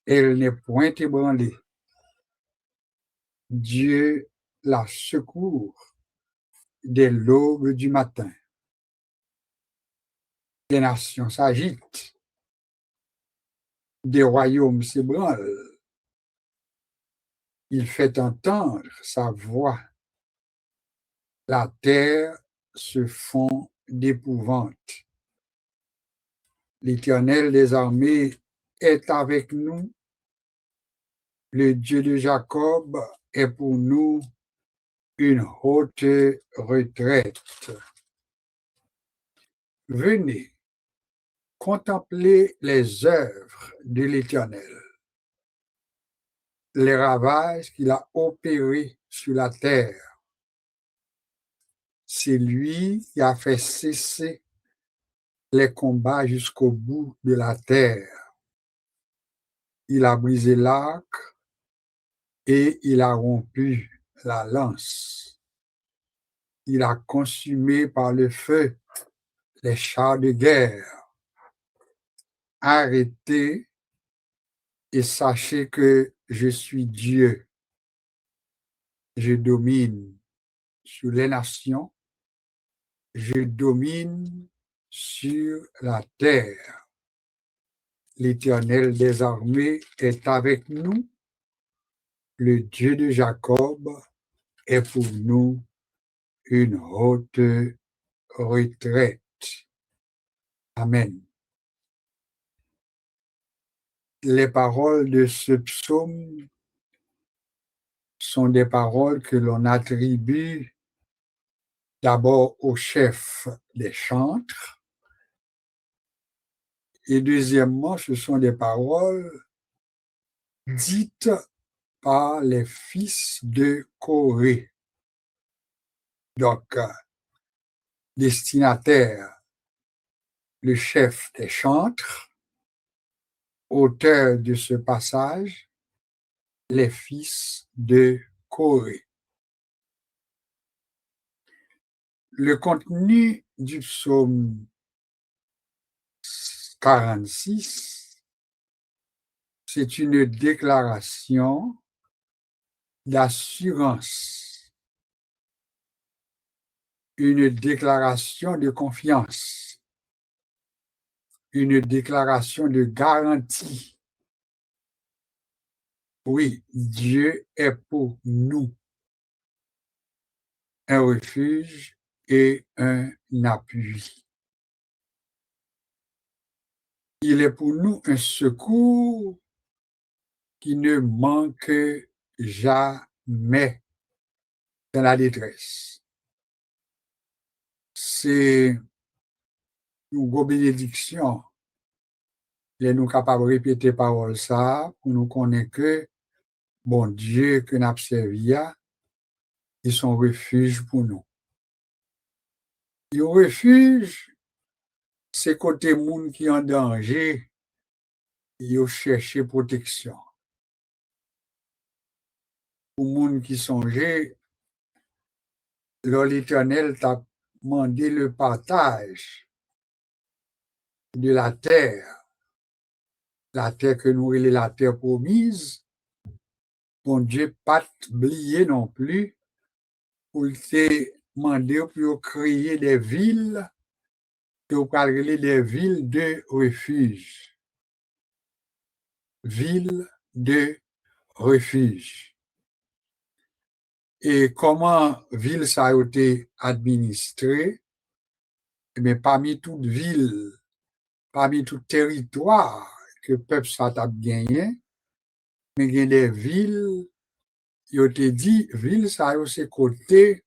Elle n'est point ébranlée. Dieu la secourt dès l'aube du matin. Les nations s'agitent, des royaumes s'ébranlent. Il fait entendre sa voix. La terre se fond d'épouvante. L'Éternel des armées est avec nous. Le Dieu de Jacob est pour nous une haute retraite. Venez contempler les œuvres de l'Éternel, les ravages qu'il a opérés sur la terre. C'est lui qui a fait cesser les combats jusqu'au bout de la terre. Il a brisé l'arc et il a rompu la lance. Il a consumé par le feu les chars de guerre. Arrêtez et sachez que je suis Dieu. Je domine sur les nations. Je domine sur la terre. L'Éternel des armées est avec nous. Le Dieu de Jacob est pour nous une haute retraite. Amen. Les paroles de ce psaume sont des paroles que l'on attribue d'abord au chef des chantres et deuxièmement, ce sont des paroles dites par les fils de Corée. Donc, destinataire, le chef des chantres, auteur de ce passage, les fils de Corée. Le contenu du psaume 46, c'est une déclaration d'assurance, une déclaration de confiance, une déclaration de garantie. Oui, Dieu est pour nous un refuge et un appui. Il est pour nous un secours qui ne manque jamais dans la détresse. C'est une grosse bénédiction. Et nous capables de répéter parole ça pour nous connaître que bon Dieu que nous observons, ils sont refuge pour nous. Le refuge, c'est côté monde qui est en danger, ils cherchent protection. Pour monde qui songeait, l'Éternel t'a demandé le partage de la terre que nous relève la terre promise. Bon Dieu, pas oublier non plus pour te demander pour créer des villes, pour créer des villes de refuge. Villes de refuge. Et comment ville ça a été administrée? Mais parmi toutes villes, parmi tout territoire que le peuple ça a gagné, mais il y a des villes, il a été dit, ville ça a aussi côté,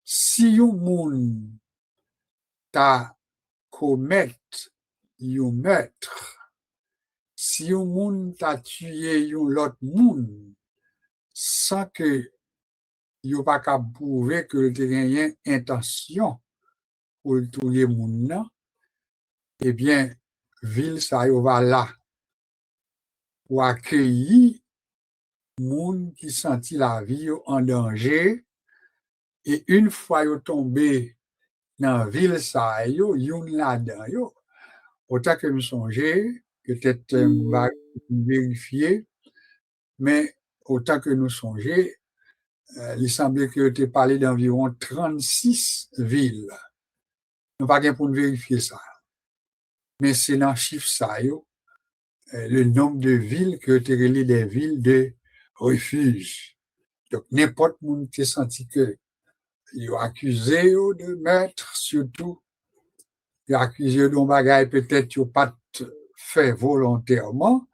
si un monde t'a commet un meurtre, si un monde t'a tué un autre monde, sans que il pas qu'à prouver que tu as une intention pour tuer le monde, eh bien, ville ça va là pour accueillir monde qui sentit la vie en danger et une fois yo tombé dans ville ça yo yon là-dedans yo autant que me songer peut-être va vérifier, mais autant que nous songeons, il semblait que tu parlé d'environ 36 villes. Nous pas pour vérifier ça. Mais c'est dans le chiffre ça, le nombre de villes que tu relais des villes de refuge. Donc, n'importe qui qui senti que il a accusé de meurtre, surtout, il a accusé d'un bagage peut-être qu'il n'a pas fait volontairement,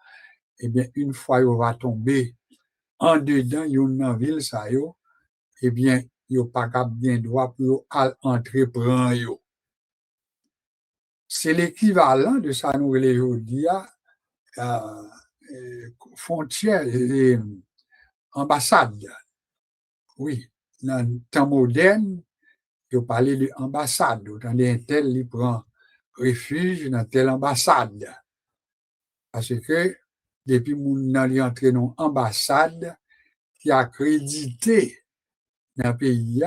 eh bien, une fois il va tomber en dedans, il y a une ville, ça, eh bien, il n'y a pas bien droit pour entrer prendre. C'est l'équivalent de ça, nous, les aujourd'hui, frontières, ambassades. Oui, dans le temps moderne, il parlait d'ambassade. Autant d'un tel, il prend refuge dans telle ambassade. Parce que, depuis mon est entré dans l'ambassade qui a accrédité dans le pays,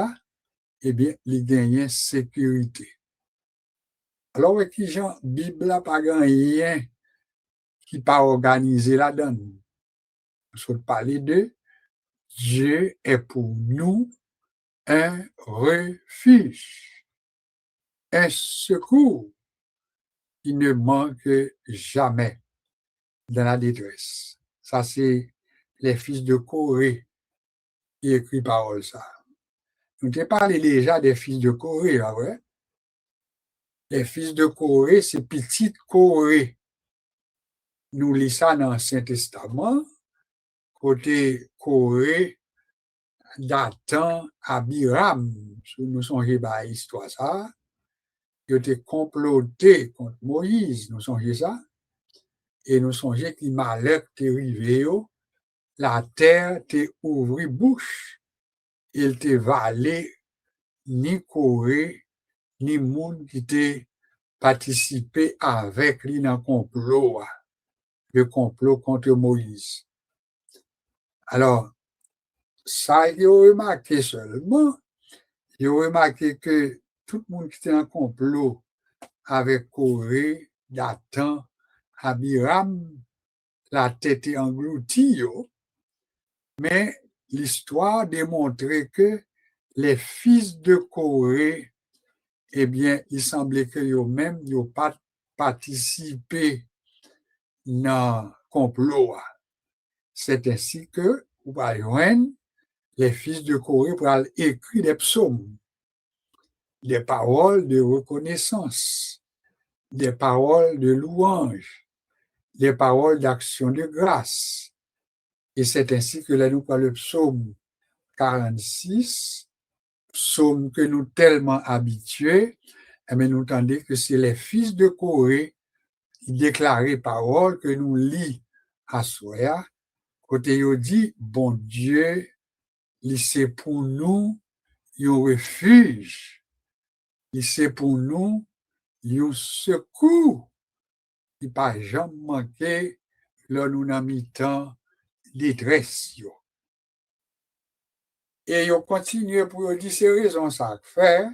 eh bien, il gagne sécurité. Alors, qui Jean, Bible n'a pas rien qui pas organisé la donne. Je parler de Dieu est pour nous un refuge, un secours qui ne manque jamais dans la détresse. Ça, c'est les fils de Corée qui écrit parole ça. Nous t'ai parlé déjà des fils de Corée, là, ouais. Les fils de Corée, c'est petite Corée. Nous lisons ça dans l'Ancien Testament, côté Corée, Dathan, Abiram, nous songeons à l'histoire ça, qui était comploté contre Moïse, nous songeons ça, et nous songeons que malheur t'est arrivé, la terre t'est ouvri bouche, il t'est valé ni Corée, ni monde qui t'est participé avec lui dans le complot contre Moïse. Alors, ça, il a remarqué seulement, il a remarqué que tout le monde qui était en complot avec Corée, Dathan, Abiram, la tête est engloutie, mais l'histoire démontrait que les fils de Corée, eh bien, il semblait que eux-mêmes n'ont pas participé dans le complot. C'est ainsi que, les fils de Corée pour écrire des psaumes, des paroles de reconnaissance, des paroles de louange, des paroles d'action de grâce. Et c'est ainsi que là, nous parlons le psaume 46, psaume que nous tellement habitués, mais nous entendons que c'est les fils de Corée qui déclaraient paroles que nous lisons à Soya, côté il dit, bon Dieu, c'est pour nous un refuge, c'est pour nous un secours qui pas jamais manqué là nous n'avons mis temps détresse. Et ils continuent pour dire ces raisons ça faire,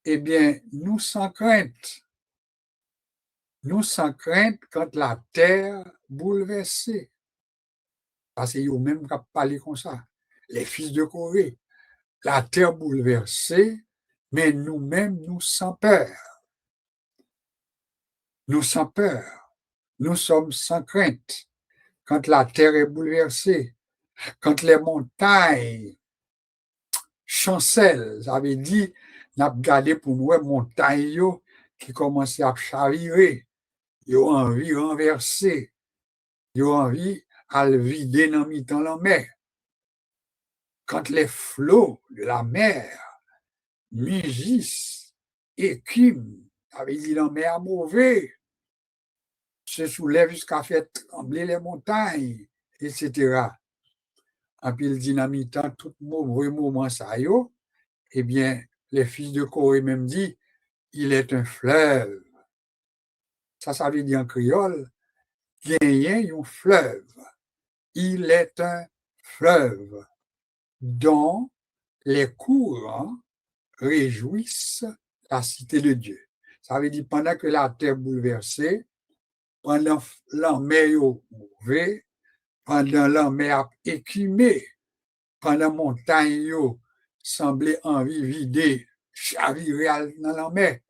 eh bien, nous sans crainte quand la terre bouleversée. Parce qu'ils ont même parlé comme ça. Les fils de Corée, la terre bouleversée, mais nous-mêmes, nous sans peur. Nous sans peur. Nous sommes sans crainte. Quand la terre est bouleversée, quand les montagnes chancellent, ça veut dire, n'a regardé pour nous les montagnes qui commencent à chavirer, ils ont envie de renverser, ils ont envie à le vider dans mi-temps la mer. Quand les flots de la mer mugissent, écument, ça veut dire la mer mauvais, se soulève jusqu'à faire trembler les montagnes, etc. En puis le dynamitant tout mauvais moment ça yo, eh bien, les fils de Corée même dit, il est un fleuve. Ça veut dire en créole, gagner un fleuve. Il est un fleuve dont les courants réjouissent la cité de Dieu. Ça veut dire pendant que la terre bouleversée, pendant l'armée mauvais, pendant l'armée a écumé, pendant montagne yo semblait envie vider, chavirer dans l'armée,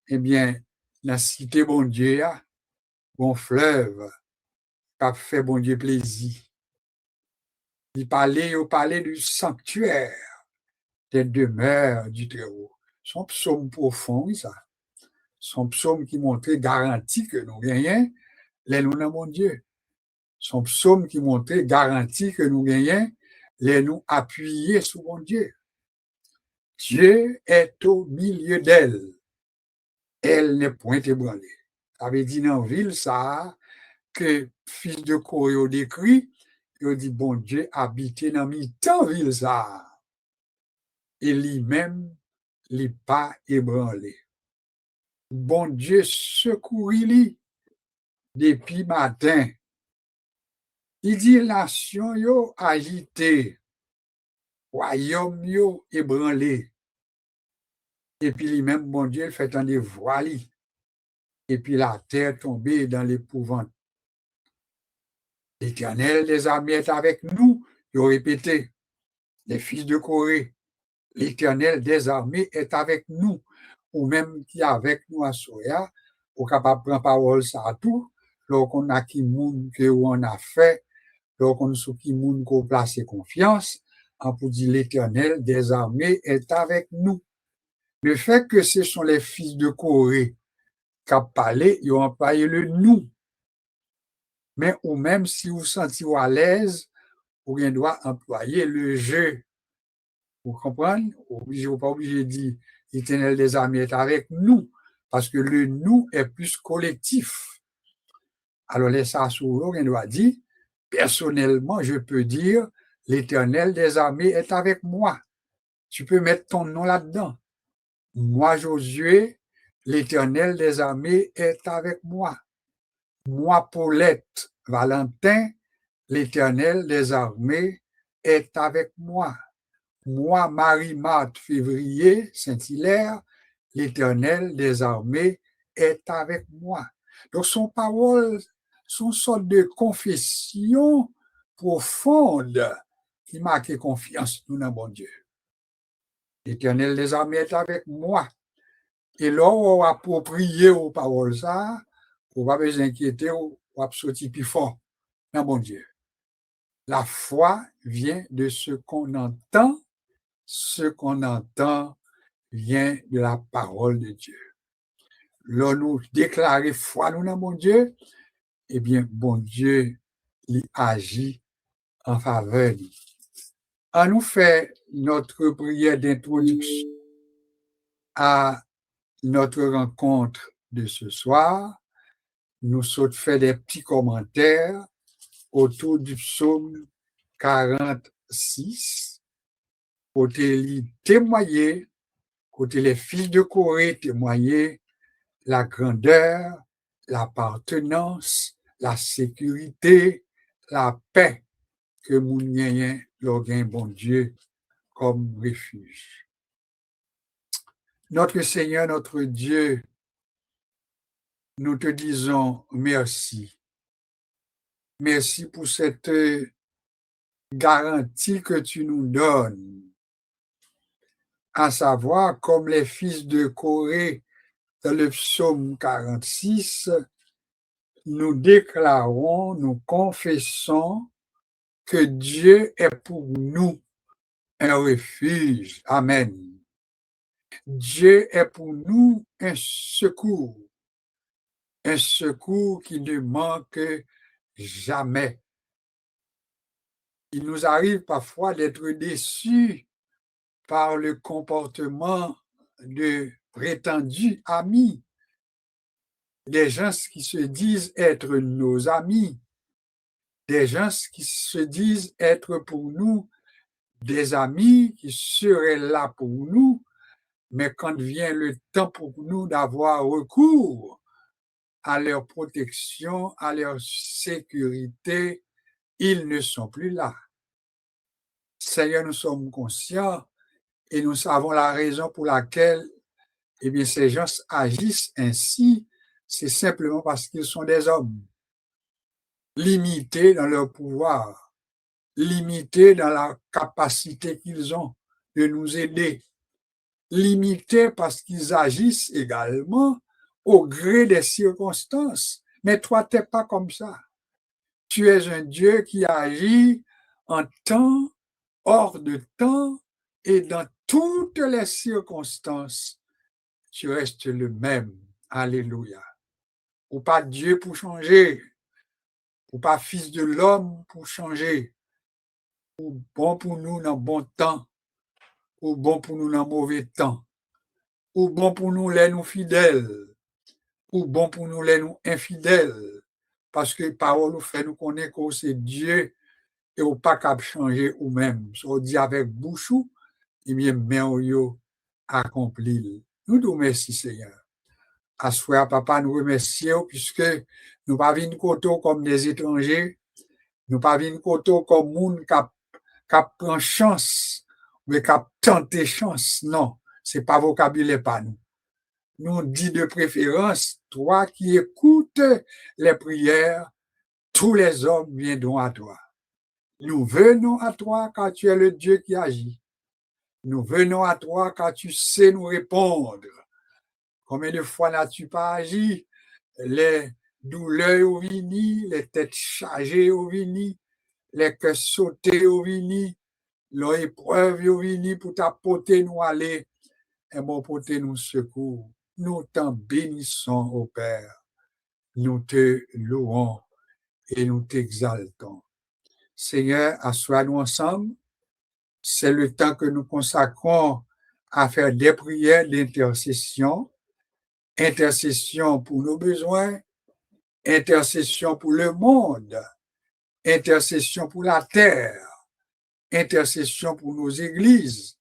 eh bien, la cité bon Dieu, bon fleuve, qui a fait bon Dieu plaisir. Il parlait du sanctuaire des demeures du Très-Haut. Son psaume profond, ça. Son psaume qui montrait garantie que nous gagnons les nous dans mon Dieu. Son psaume qui montrait garantie que nous gagnons les nous appuyer sur mon Dieu. Dieu est au milieu d'elle. Elle n'est point ébranlée. Ça veut dire dans la ville, ça, que fils de Corée décrit, il dit, bon Dieu habitait dans mi-temps ville, ça. Et lui-même, il n'est pas ébranlé. Bon Dieu secourit depuis matin. Il dit, nation yo agité, royaume yo ébranlé. Et puis lui-même, bon Dieu, fait un des voiles. Et puis la terre tombée dans l'épouvante. L'Éternel des armées est avec nous, ils ont répété, les fils de Corée. L'Éternel des armées est avec nous, ou même qui est avec nous à Soya, ou capable de prendre parole ça à tout, lorsqu'on a qui moun que on a fait, lorsqu'on sous qui moun qu'on place confiance, on peut dire l'Éternel des armées est avec nous. Le fait que ce sont les fils de Corée qui ont parlé, ils ont employé le nous. Mais ou même si vous sentez à l'aise, vous doit employer le je. Vous comprenez? Vous n'êtes pas obligé de dire l'Éternel des armées est avec nous, parce que le nous est plus collectif. Alors, les Sassouro, on doit dire, personnellement, je peux dire, l'Éternel des armées est avec moi. Tu peux mettre ton nom là-dedans. Moi, Josué, l'Éternel des armées est avec moi. Moi, Paulette, Valentin, l'Éternel des armées est avec moi. Moi, Marie-Marthe, février, Saint-Hilaire, l'Éternel des armées est avec moi. Donc, son parole, son sorte de confession profonde qui marque confiance nous dans bon Dieu. L'Éternel des armées est avec moi. Et là, on va approprier aux paroles ça, on va pas s'inquiéter, on va sortir plus fort dans bon Dieu. La foi vient de ce qu'on entend. Ce qu'on entend vient de la parole de Dieu. Là, nous déclarer foi nous dans mon Dieu, eh bien, bon Dieu, il agit en faveur de nous. On nous fait notre prière d'introduction à notre rencontre de ce soir. Nous sommes fait des petits commentaires autour du psaume 46, côté témoigner, côté les fils de Corée témoigner la grandeur, l'appartenance, la sécurité, la paix que nous gagnons l'orgain bon Dieu comme refuge. Notre Seigneur, notre Dieu, nous te disons merci. Merci pour cette garantie que tu nous donnes, à savoir, comme les fils de Corée dans le psaume 46, nous déclarons, nous confessons que Dieu est pour nous un refuge. Amen. Dieu est pour nous un secours qui ne manque jamais. Il nous arrive parfois d'être déçus par le comportement de prétendus amis, des gens qui se disent être nos amis, des gens qui se disent être pour nous des amis qui seraient là pour nous, mais quand vient le temps pour nous d'avoir recours à leur protection, à leur sécurité, ils ne sont plus là. Seigneur, nous sommes conscients et nous savons la raison pour laquelle ces gens agissent ainsi, c'est simplement parce qu'ils sont des hommes limités dans leur pouvoir, limités dans la capacité qu'ils ont de nous aider, limités parce qu'ils agissent également au gré des circonstances. Mais toi, tu n'es pas comme ça. Tu es un Dieu qui agit en temps, hors de temps et dans toutes les circonstances. Tu restes le même. Alléluia. Ou pas Dieu pour changer, ou pas fils de l'homme pour changer, ou bon pour nous dans bon temps, ou bon pour nous dans mauvais temps, ou bon pour nous les nous fidèles, ou bon pour nous les nous infidèles, parce que parole nous fait nous connaître que c'est Dieu et ou pas qu'à changer ou même. Si on dit avec bouche, et bien, merveilleux accompli. Nous nous remercions, Seigneur. À soi, papa, nous remercions puisque nous pas venus côté comme des étrangers, nous pas venus côté comme monde qui prend chance, mais qui tente chance. Non, c'est pas vocabulaire pas nous. Nous dit de préférence, toi qui écoutes les prières, tous les hommes viendront à toi. Nous venons à toi car tu es le Dieu qui agit. Nous venons à toi car tu sais nous répondre. Combien de fois n'as-tu pas agi? Les douleurs au vini, les têtes chargées au vini, les cœurs sautés au vini, l'épreuve au vini pour t'apporter nous aller et m'apporter nous secours. Nous t'en bénissons, ô Père. Nous te louons et nous t'exaltons. Seigneur, assois-nous ensemble. C'est le temps que nous consacrons à faire des prières d'intercession, intercession pour nos besoins, intercession pour le monde, intercession pour la terre, intercession pour nos églises,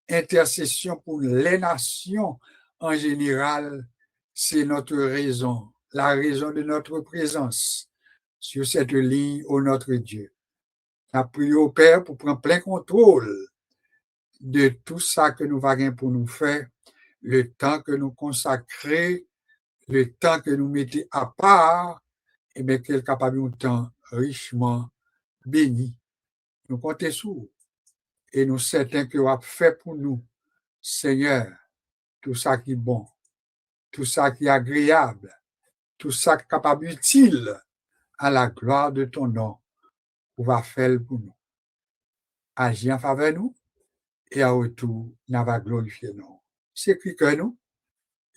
intercession pour les nations en général. C'est notre raison, la raison de notre présence sur cette ligne, ô notre Dieu. La prière au Père pour prendre plein contrôle de tout ça que nous allons pour nous faire, le temps que nous consacrons, le temps que nous mettons à part, et bien qu'elle est capable de temps richement béni. Nous comptons sur vous et nous certains que vous avez fait pour nous, Seigneur, tout ça qui est bon, tout ça qui est agréable, tout ça qui est capable utile à la gloire de ton nom, vous va faire pour nous. Agis en faveur de nous et à retour, nous va glorifier nous. C'est que nous,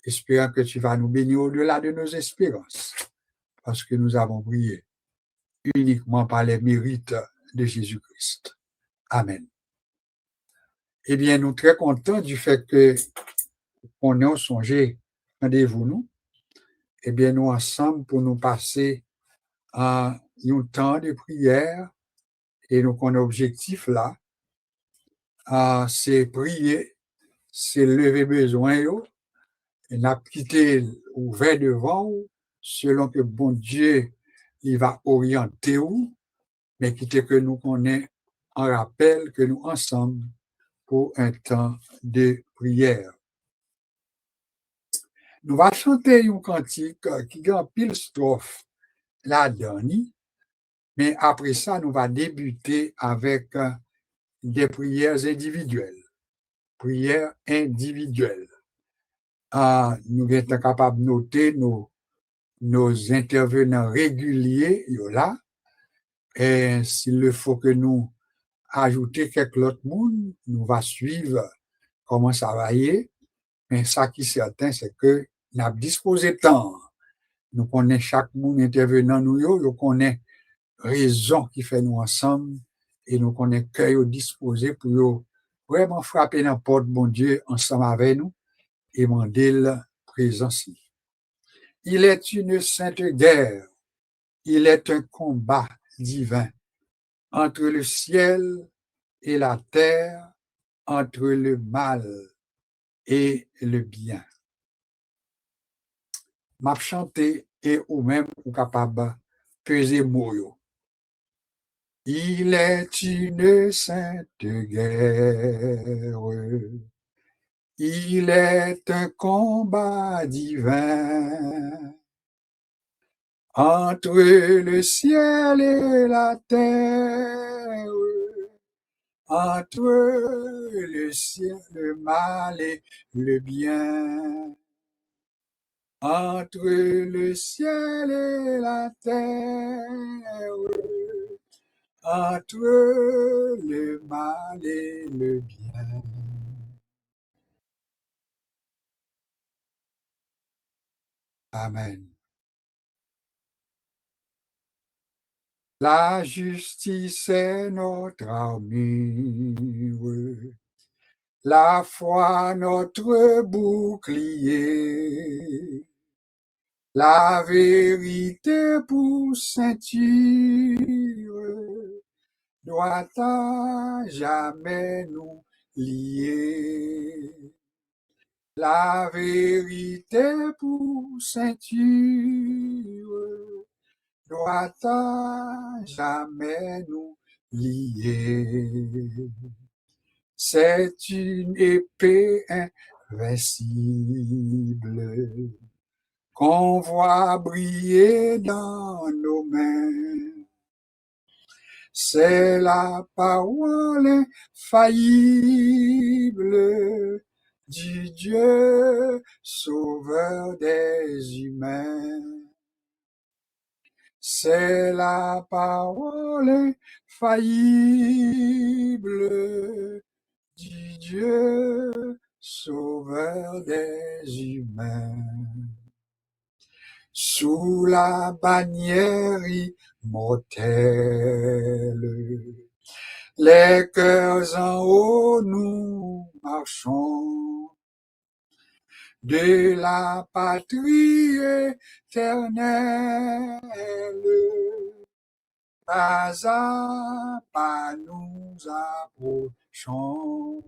espérant que tu vas nous bénir au-delà de nos espérances, parce que nous avons prié uniquement par les mérites de Jésus-Christ. Amen. Eh bien, nous sommes très contents du fait que on ait songé, rendez-vous nous, eh bien, nous ensemble pour nous passer à un temps de prière et nous avons un objectif là, c'est prier, c'est lever besoin, et n'a quitté ouvert devant, selon que bon Dieu, il va orienter où, mais quitter que nous connaissons en rappel que nous ensemble pour un temps de prière. Nous allons chanter un cantique qui a pile strophe la dernière, mais après ça, nous allons débuter avec des prières individuelles. Prières individuelles. Nous sommes capables de noter nos intervenants réguliers, là, et s'il le faut que nous ajouter quelques autres monde, nous va suivre comment ça va y aller. Mais ça qui est certain, c'est que nous avons disposé de temps. Nous connaissons chaque monde intervenant, nous connaissons raison qui fait nous ensemble et nous connaissons cœur disposé pour vraiment frapper dans la porte, bon Dieu, ensemble avec nous et demander la présence. Il est une sainte guerre, il est un combat divin entre le ciel et la terre, entre le mal et le bien. M'a chanté et ou même ou capable peser mots. Il est une sainte guerre, il est un combat divin entre le ciel et la terre, entre le ciel, le mal et le bien, entre le ciel et la terre, entre le mal et le bien. Amen. La justice est notre armure, la foi notre bouclier, la vérité pour ceinture, doit à jamais nous lier. La vérité pour ceinture, doit à jamais nous lier. C'est une épée invincible qu'on voit briller dans nos mains. C'est la parole infaillible du Dieu sauveur des humains. C'est la parole infaillible du Dieu sauveur des humains. Sous la bannière immortelle, les cœurs en haut nous marchons, de la patrie éternelle, pas à pas nous approchons.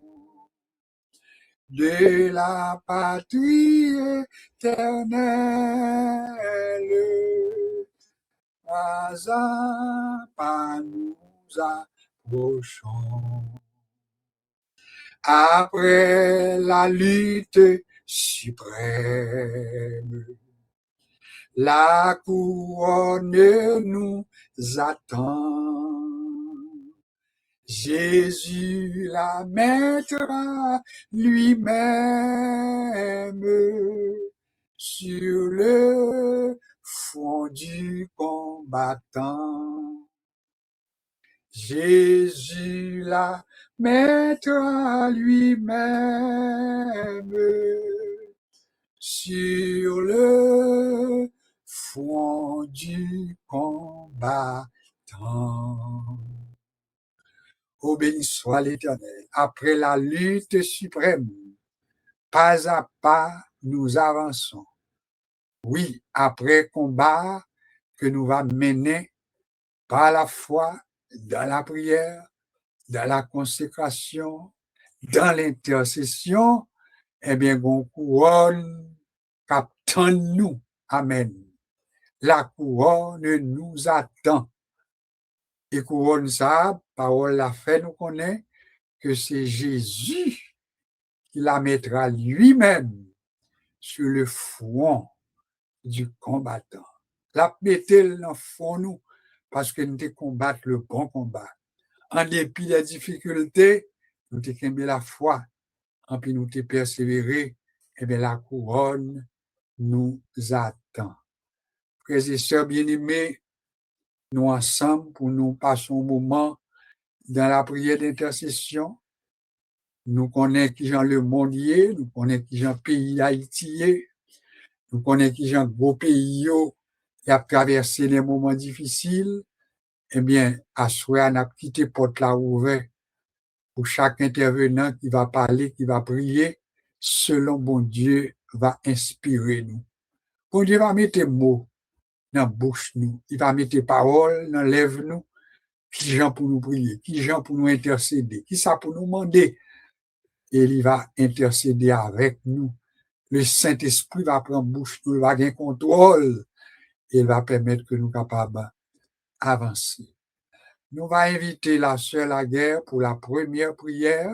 De la patrie éternelle, pas à pas nous approchons. Après la lutte suprême, la couronne nous attend. Jésus la mettra lui-même sur le front du combattant. Jésus la mettra lui-même sur le front du combattant. Oh, béni soit l'Éternel. Après la lutte suprême, pas à pas, nous avançons. Oui, après combat que nous va mener par la foi, dans la prière, dans la consécration, dans l'intercession, eh bien, on couronne qu'attend nous. Amen. La couronne nous attend. Et couronne ça, parole la fait nous connaît que c'est Jésus qui la mettra lui-même sur le front du combattant. La mettre dans le fond nous parce que nous te combattre le bon combat. En dépit des difficultés, nous te camber la foi, en puis nous te persévérer, et bien la couronne nous attend. Frères et sœurs bien-aimés, nous ensemble pour nous passer un moment dans la prière d'intercession. Nous connaissons qui Jean le monde est, nous connaissons qui Jean pays d'Haïti est, nous connaissons qui Jean gros pays qui a traversé les moments difficiles. Eh bien, à soi, on a quitté porte là ouverte pour chaque intervenant qui va parler, qui va prier, selon bon Dieu va inspirer nous. Bon Dieu va mettre mots dans la bouche nous, il va mettre paroles dans lèvres nous, qui gens pour nous prier, qui gens pour nous intercéder, qui ça pour nous demander. Et il va intercéder avec nous. Le Saint-Esprit va prendre bouche nous, il va gagner contrôle et il va permettre que nous capables d'avancer. Nous va inviter la sœur Laguerre pour la première prière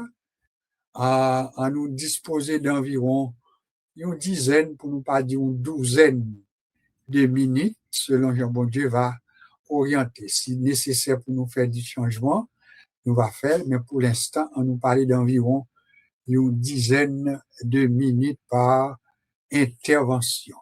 à nous disposer d'environ une dizaine, pour ne pas dire une douzaine de minutes, selon Jean bon Dieu, va orienter. Si nécessaire pour nous faire du changement, nous va faire, mais pour l'instant, on nous parlait d'environ une dizaine de minutes par intervention.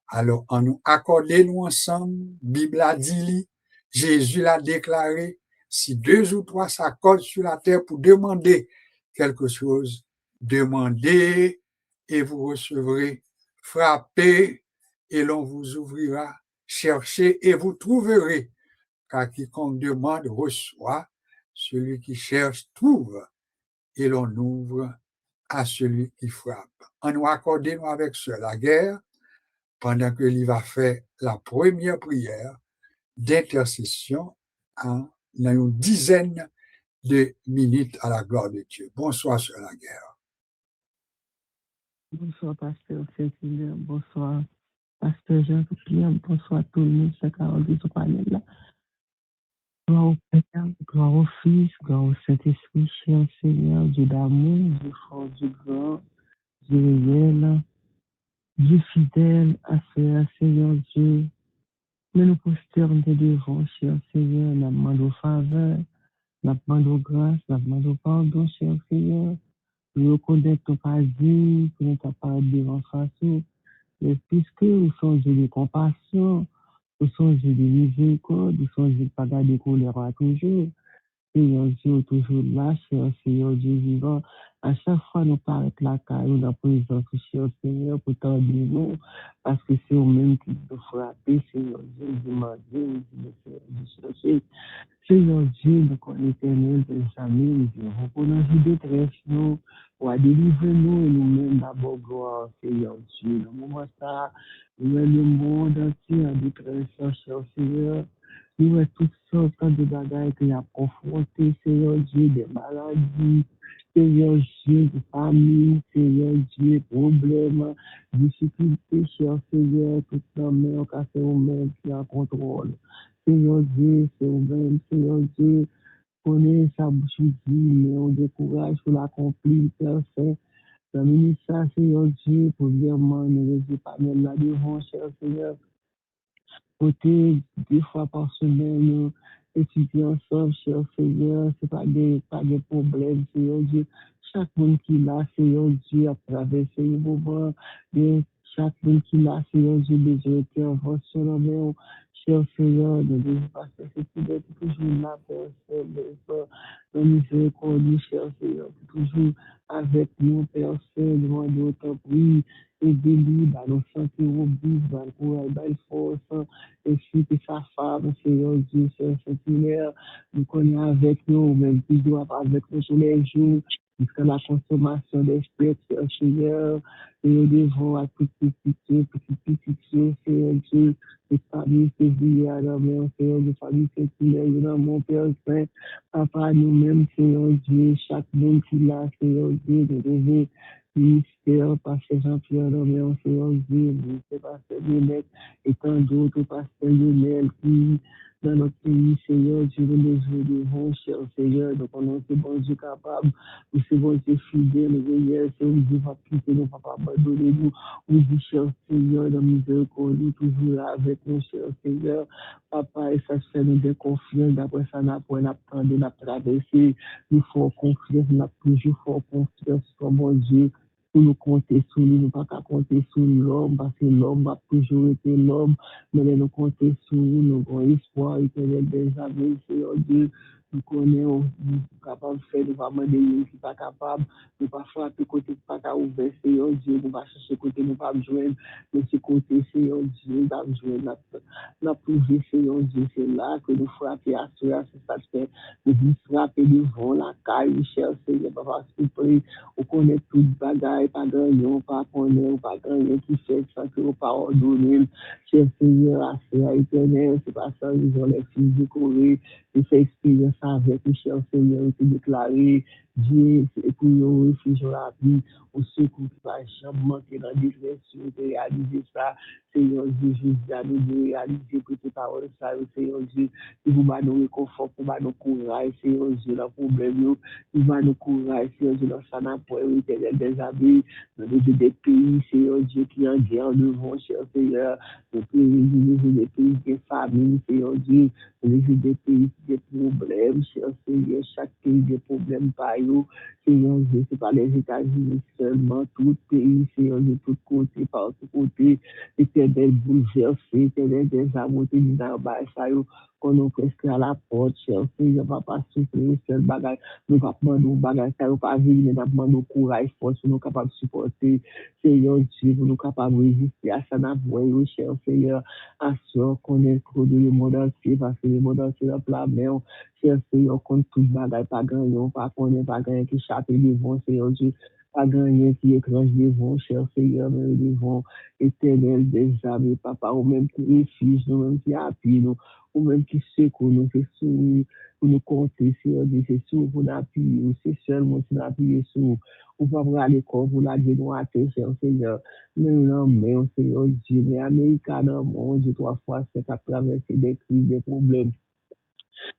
Alors, on nous accordait nous ensemble, Bible a dit, Jésus l'a déclaré, si 2 ou 3 s'accordent sur la terre pour demander quelque chose, demandez et vous recevrez, frappez et l'on vous ouvrira, cherchez et vous trouverez, car quiconque demande reçoit, celui qui cherche trouve et l'on ouvre à celui qui frappe. On nous accordait nous avec cela la guerre, pendant que il va faire la première prière d'intercession en une dizaine de minutes à la gloire de Dieu. Bonsoir, sur la guerre. Bonsoir, pasteur Cécile. Bonsoir, pasteur Jean-Pierre. Bonsoir tout le monde, c'est Carole du panel là. Gloire au Père, gloire au Fils, gloire au Saint-Esprit, cher Seigneur, Dieu d'amour, Dieu fort, Dieu grand, Dieu réel, Dieu fidèle, à faire, Seigneur Dieu. Nous nous prosternons devant, cher Seigneur, nous demandons faveur, nous demandons grâce, nous demandons pardon, cher Seigneur. Nous reconnaissons pas dit, que nous sommes pas devant face, mais puisque nous sommes de compassion, nous sommes de miséricorde, nous sommes de pas garder colère à toujours. Seigneur Dieu, toujours là, cher Seigneur Dieu vivant. À chaque fois, nous paraît la caille, la présence, cher Seigneur, pour t'en nous, parce que c'est eux-mêmes qui nous frappent, Seigneur Dieu, demander, Seigneur Dieu, chercher. Seigneur Dieu, nous connaissons l'éternel des amis, nous dirons pour nos vies de détresse, nous, pour délivrer nous et nous-mêmes d'abord, gloire, Seigneur Dieu. Dans le moment ça, nous le monde entier en détresse, cher Seigneur. Nous avons toutes sortes de bagages qui ont confronté, Seigneur Dieu, des maladies, Seigneur Dieu, de famille, Seigneur Dieu, problèmes, difficultés, cher Seigneur, tout ça, mais on a fait nous-mêmes qui en contrôle. Seigneur Dieu, c'est vous-même, Seigneur Dieu, connaît sa bouche dit, mais on décourage pour l'accomplir, Père Saint. Dans le ministère, Seigneur Dieu, pour vraiment ne laisser pas même là devant, cher Seigneur. Côté 2 fois par semaine, étudier ensemble, cher Seigneur, c'est pas des problèmes, Seigneur Dieu. Chaque monde qui l'a, Seigneur Dieu, a traversé le moment, chaque monde qui l'a, Seigneur Dieu, des interventions, mais cher Seigneur, ne devons pas faire ce qui est toujours là, Père Saint, dans miséricorde, cher Seigneur, toujours avec nous, Père Saint, demandez autant prix, aidez-lui, dans nos santé, robuste, dans le courage, dans la force, ainsi que sa femme, Seigneur Dieu, Seigneur Saint-Hilaire, nous connaissons avec nous, même toujours avec nous tous les jours, jusqu'à la consommation des spectres, Seigneur, et nous devons à toute petite, Seigneur Dieu, les familles, Seigneur, à la main, Seigneur, les familles, Seigneur, mon Père Saint, Papa, nous-mêmes, Seigneur Dieu, chaque monde qui l'a, Seigneur Dieu, de lever, ministère, pasteur Jean-Pierre, Roméo, Seigneur Dieu, ministère, pasteur Lionel, et tant d'autres, pasteur Lionel, qui, dans notre pays, Seigneur Dieu, nous les devons, cher Seigneur, donc on est bon Dieu capable, nous sommes bon Dieu fidèle, Seigneur, c'est nous Dieu va quitter, nous va pas abandonner nous, nous dit, cher Seigneur, dans miséricorde, toujours là avec nous, cher Seigneur, Papa, et ça se fait nous des confiance, d'après ça, nous attendons, nous traverser, nous faut confiance, nous toujours faut confiance sur mon Dieu, pour nous compter sur lui, nous pas qu'à compter sur l'homme, parce que l'homme a toujours été l'homme, mais nous compter sur lui, nous avons espoir, éternel des amis, Seigneur Dieu, nous connaissons, nous sommes capables de faire, nous ne demander, qui pas capable, nous pas frapper côté, pas qu'à ouvrir, Seigneur Dieu, nous pas chercher côté, nous pas joindre, mais c'est côté, Seigneur Dieu, nous pas joindre, nous prouver, Seigneur Dieu, c'est là que nous frappons à cela, c'est ça que nous frapper devant la caille, cher Seigneur, papa, s'il vous plaît, on connaît tout le bagage, pas gagné, pas connaît, pas gagné, qui fait ça, que pas ordonné, cher Seigneur, à faire éternel, c'est pas ça, ils ont les fils de courir, et fait expérience avec le cher Seigneur, et déclaré, Dieu, et pour nous, refuge la vie, au secours qui va jamais manquer dans des détresse, de réaliser ça, Seigneur Dieu, juste à nous de réaliser que tes paroles, ça, Seigneur Dieu, qui vous va nous réconfort, pour nous courage, Seigneur Dieu, dans le problème, qui va nous courage, Seigneur Dieu, dans sa nappe, éternel des amis, dans des pays, Seigneur Dieu, qui en guerre devant, cher Seigneur, des pays, des familles, Seigneur Dieu, des pays, des problèmes, cher Seigneur, chaque pays, des problèmes par eux, Seigneur Dieu, c'est pas les États-Unis seulement, tout pays, Seigneur de tout côté, par tout côté, éternel bouleversé, éternel des amours, dans le qu'on est presque à la porte, cher Seigneur, papa, souffrir, seul bagage, nous pas demander au bagage, ça nous pas venir, nous pas demander au courage, force, nous capables de supporter, Seigneur Dieu, nous capables de résister à ça, nous cher Seigneur, assure qu'on est trop de le monde entier, parce que le monde entier est plein mer, cher Seigneur, qu'on tout bagage, pas gagner, pas qu'on pas gagner, qui chape devant, Seigneur Dieu, pas gagner, qui écrange devant, cher Seigneur, mais devant, éternel des amis, papa, ou même qui refuge, nous même qui appuie, nous, ou même qui secoue, nous, c'est sur, pour nous compter, Seigneur Dieu, c'est sur, pour nous appuyer, c'est seulement pour nous appuyer sur, ou pas pour aller corps, pour la Dieu, nous atteindre, cher Seigneur, mais non, mais, Seigneur Dieu, mais Américain dans le monde, trois fois, c'est à traverser des crises, des problèmes,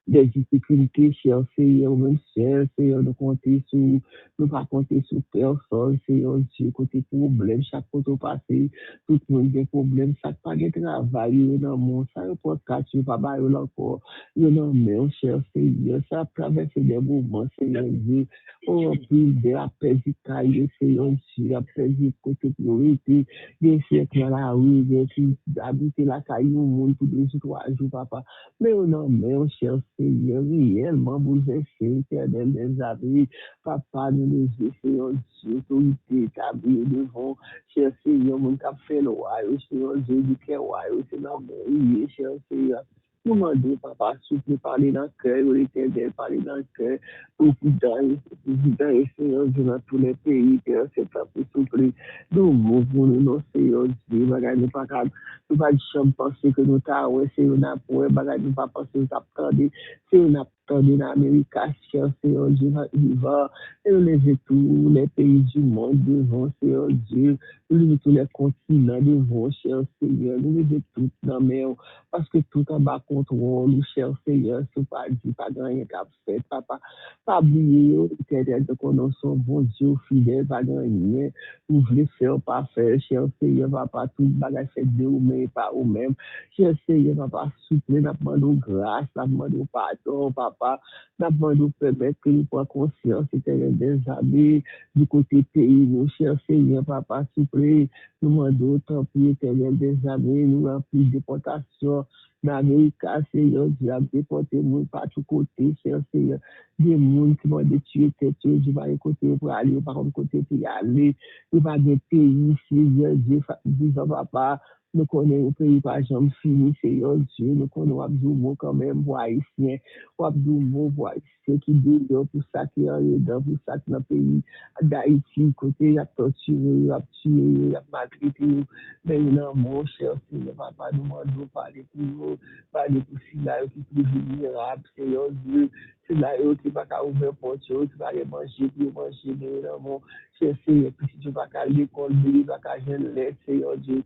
des difficultés, cher Seigneur, même cher Seigneur, nous compter sur, nous pas compter sur personne, Seigneur Dieu, côté problème, chaque fois au passé, tout le monde a des problèmes, chaque pas de travail, il y a un monde, ça ne peut pas cacher, pas bailler encore, il y a un monde, cher Seigneur, ça traverse des moments, Seigneur Dieu, on plus de la paix du cahier, Seigneur Dieu, la paix du côté priorité, des siècles dans la rue, des filles habiter la caille au monde pour 2 ou 3 jours, papa, mais on en met, on cherche, Seigneur, réellement bouleversé, éternel des amis, papa, nous les essayons, autorité établie devant, cher Seigneur, mon cap fait le roi, Seigneur, Jésus qui est roi, c'est l'amour, cher Seigneur. Nous demandons, papa, souffle, parler dans le cœur, l'éternel, parler dans le cœur, pour et Seigneur, dans tous les pays, que c'est pas pour souffler. Nous mouvons, nous, Seigneur, Dieu, nous pas nous pas de penser que nous avons, c'est une approche, nous pas penser que nous avons c'est une approche dans l'Amérique, Seigneur Dieu, vivant, et nous levons tous les pays du monde devant, Seigneur Dieu, nous levons tous les continents devant, cher Seigneur, nous levons tout dans mer, parce que tout en bas contrôle, cher Seigneur, c'est pas dit, pas gagner qu'à faire, papa, pas oublier, éternel, de connaître son bon Dieu fidèle, pas gagner, vous voulez faire, pas faire, cher Seigneur, papa, tout le bagage fait de vous, mais pas vous-même, cher Seigneur, papa, souple, n'a demandé grâce, n'a demandé pardon, papa, n'a demandé permettre que nous prenions conscience, éternel, des amis, du côté pays, nous, cher Seigneur, papa, souple, nous demandons, tant pis, éternel, des amis, nous remplis de déportation, dans l'Amérique, Seigneur, Dieu a déporté nous par tous côtés, cher Seigneur, des gens qui vont tuer, je vais côté pour aller, par contre, côté pour y aller, il va des pays, Seigneur, Dieu, disant, papa, nous connaissons un pays par exemple fini, Seigneur Dieu, nous connaissons Abdou quand même, pour Haïtien, Abdou pour Haïtien qui délire pour ça qui est en dedans, pour ça qui est dans le pays d'Haïti, côté, il a torturé, il a tué, il a maltraité, mais non, mon cher Seigneur, papa, nous demandons parler pour nous, parler pour ceux-là qui sont plus vulnérables, Seigneur Dieu, ceux-là qui ne peuvent pas ouvrir porte, qui ne peuvent pas manger, mais non, mon cher Seigneur, puis si tu ne peux pas l'école, tu ne peux pas l'aide, Seigneur Dieu.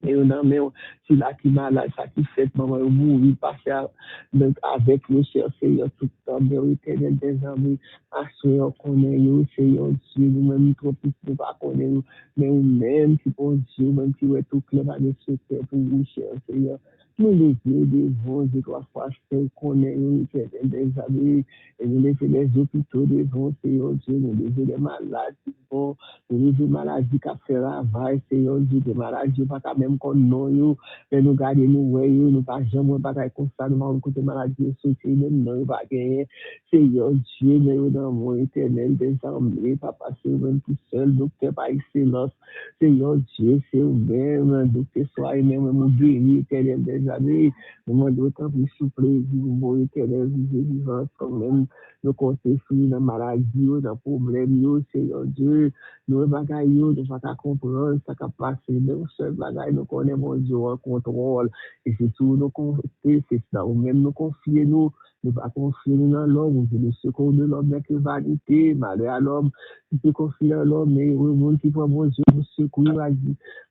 Et on a même, c'est là qui m'a là, ça qui fait, maman, mourir, passer avec le cher Seigneur tout le temps, mais éternel des amis, assuré qu'on est, Seigneur Dieu, nous-mêmes, trop plus, nous pas connaître, mais nous-mêmes, qui bon Dieu, même qui est tout clair dans le secret pour vous, cher Seigneur. Nous lever des vents, de 3 fois, c'est qu'on est, éternel des amis, et nous lever les hôpitaux devant, Seigneur Dieu, nous lever les malades, nous lever les maladies qui fait ravage, Seigneur Dieu, des maladies, pas même qu'on nous, mais nous garder nous, nous pas jamais pas comme ça, nous avons côté maladie, société, même non, pas gagner, Seigneur Dieu, mais nous dans mon éternel des armées, papa, c'est même tout seul, docteur par excellence, Seigneur Dieu, c'est même, docteur, soit même, mon béni, éternel des années, nous demandons autant plus souple, mon éternel, vivant, quand même, nous comptons sur la maladie, dans le problème, Seigneur Dieu, nous bagaille, nous ne pouvons pas comprendre, ça va passer, mais nous seul bagaille, nous connaissons mon Dieu en contrôle, et c'est tout, nous comptons, c'est ça, ou même nous confier, nous, Ne pas confier dans l'homme, le secours de l'homme n'est que vanité, malheur à l'homme, qui peut confier dans l'homme, mais le monde qui prend bon Dieu pour secourir,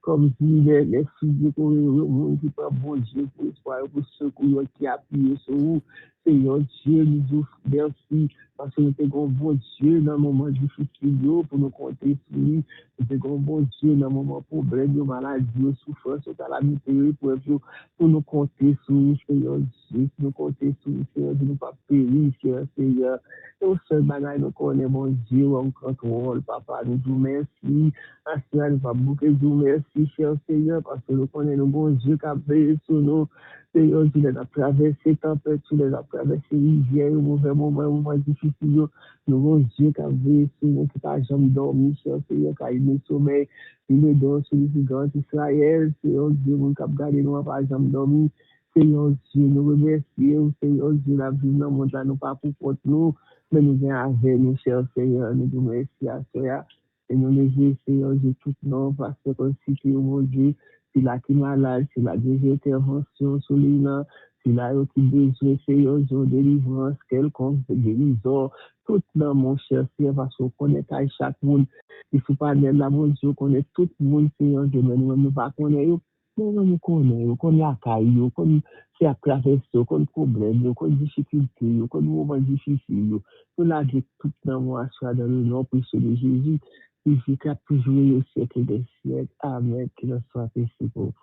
comme si les filles pour le monde qui prend bon Dieu pour espoir, pour secourir, qui appuie sur vous. Seigneur Dieu, nous vous merci, parce que nous avons bon Dieu dans le moment difficile, pour nous compter sur lui. Nous avons bon Dieu dans le moment problème, de maladie, de souffrance, de calamité, pour nous compter sur lui, Seigneur Dieu, pour nous compter sur lui, Seigneur, de ne pas périr, Seigneur. Et au seul bagage, nous connaissons, mon Dieu, en contrôle, Papa, nous vous merci. Assurez, nous pas beaucoup de merci, cher Seigneur, parce que nous connaissons, bon Dieu, qui a veillé sur nous. Seigneur, tu les as traversés, tempêtes, tu les as traversés, rivières, mauvais moments difficiles. Nous, mon Dieu, qui a veillé sur nous, qui t'a jamais dormi, cher Seigneur, qui a eu le sommeil, il le donne sur les grands Israël, Seigneur Dieu, mon cap gardé, nous, pas jamais dormi. Seigneur Dieu, nous remercions, Seigneur Dieu, la vie dans le monde, là, nous pas pour nous, mais nous venons avec nous, cher Seigneur, nous vous remercions à cela. Et nous les Seigneur Dieu, tout nom, parce que si tu es mon Dieu, c'est là qui est malade, c'est là que j'ai intervention sur les mains, c'est là qui besoin, Seigneur Dieu, délivrance, quelconque guérison, tout nom, mon cher Seigneur, parce qu'on connaît à chaque monde. Il ne faut pas dire là, mon Dieu, on connaît tout le monde, Seigneur Dieu, mais nous ne pas connaître. Nous connaissons la caille, nous connaissons la traversée, nous connaissons le problème, nous connaissons les difficultés, nous connaissons les moments difficiles. Nous l'avons tout le monde dans le nom précieux de Jésus. Il a toujours au siècle des siècles. Amen. Qu'il soit ainsi pour vous.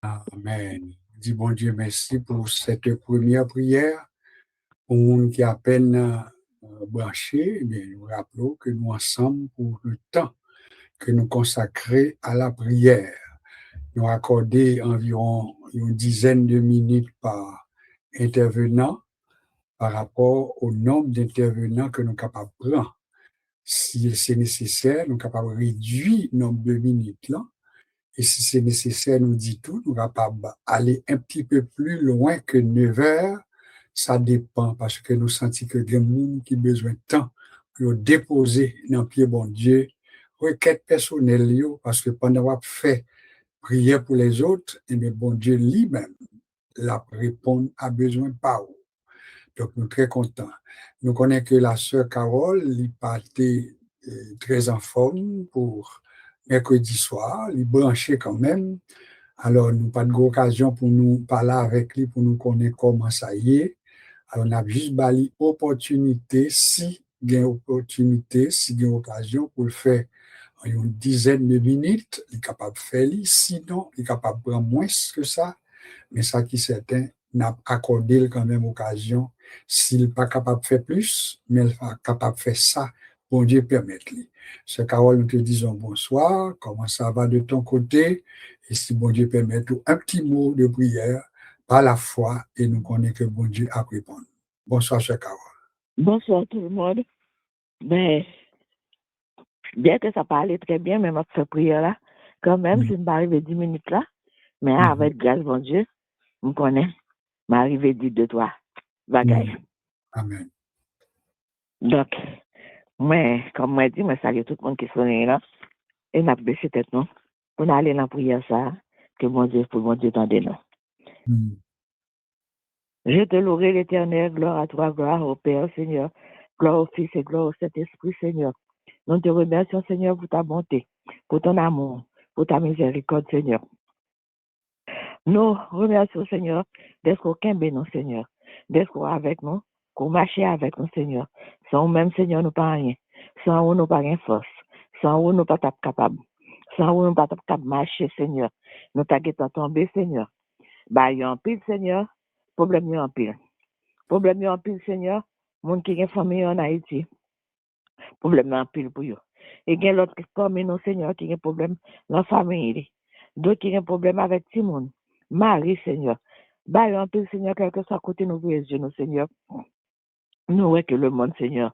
Amen. Dis bon Dieu merci pour cette première prière. Pour monde qui a à peine branché, eh bien, nous rappelons que nous ensemble pour le temps que nous consacrons à la prière. Nous accorder environ une dizaine de minutes par intervenant par rapport au nombre d'intervenants que nous sommes capables de prendre. Si c'est nécessaire, nous sommes capables de réduire le nombre de minutes là. Et si c'est nécessaire, nous dit tout, nous sommes capables d'aller un petit peu plus loin que 9 heures. Ça dépend parce que nous sentons que les gens qui ont besoin de temps pour déposer dans le pied bon Dieu, requête personnelle, parce que pendant qu'on fait prière pour les autres, et bien bon Dieu lui-même la répond à besoin par où. Donc, nous sommes très contents. Nous connaissons que la sœur Carole, elle partait très en forme pour mercredi soir, elle branchait quand même. Alors, nous n'avons pas d'occasion pour nous parler avec lui, pour nous connaître comment ça y est. Alors, on a juste bali opportunité, si il y a opportunité, si il y a occasion pour le faire en une dizaine de minutes, il est capable de faire, sinon, il est capable de prendre moins que ça, mais ça qui est certain, n'a accordé quand même occasion, s'il n'est pas capable de faire plus, mais il est capable de faire ça, bon Dieu permette. Ce Carole, nous te disons bonsoir, comment ça va de ton côté, et si bon Dieu permet, un petit mot de prière par la foi, et nous connaissons que bon Dieu a répondu. Bonsoir, ce Carole. Bonsoir tout le monde. Ben, bien que ça parlait très bien, mais ma prière là, quand même, je m'arrive 10 minutes là, mais avec grâce, bon Dieu, je connais, m'arrive 10 de toi, bagaille. Amen. Donc, moi, comme moi dit, moi salue tout le monde qui sont là, et m'a baissé tête non, pour aller dans la prière ça, que bon Dieu, pour bon Dieu t'en nous. Je te louerai l'Éternel, gloire à toi, gloire au Père, Seigneur, gloire au Fils et gloire au Saint-Esprit, Seigneur. Nous te remercions, Seigneur, pour ta bonté, pour ton amour, pour ta miséricorde, Seigneur. Nous remercions, Seigneur, d'être aucun bénin, Seigneur, d'être avec nous, qu'on marche avec nous, Seigneur. Sans même, Seigneur, nous pas rien. Sans nous, nous pas rien force. Sans nous, nous pas capable. Sans nous, nous pas capable marcher, Seigneur. Nous t'as tomber, Seigneur. Bah, il y a un pile, Seigneur. Problème en pile. Problème en pile, Seigneur. Monde qui a famille en Haïti. Problème en pile pour eux. Et il y a l'autre parmi nous, Seigneur, qui a un problème dans la famille. D'autres qui ont un problème avec tout le monde. Marie, Seigneur. Bah, en pile, Seigneur, quelque soit à côté de nos yeux, nous, Seigneur. Nous voyons que le monde, Seigneur,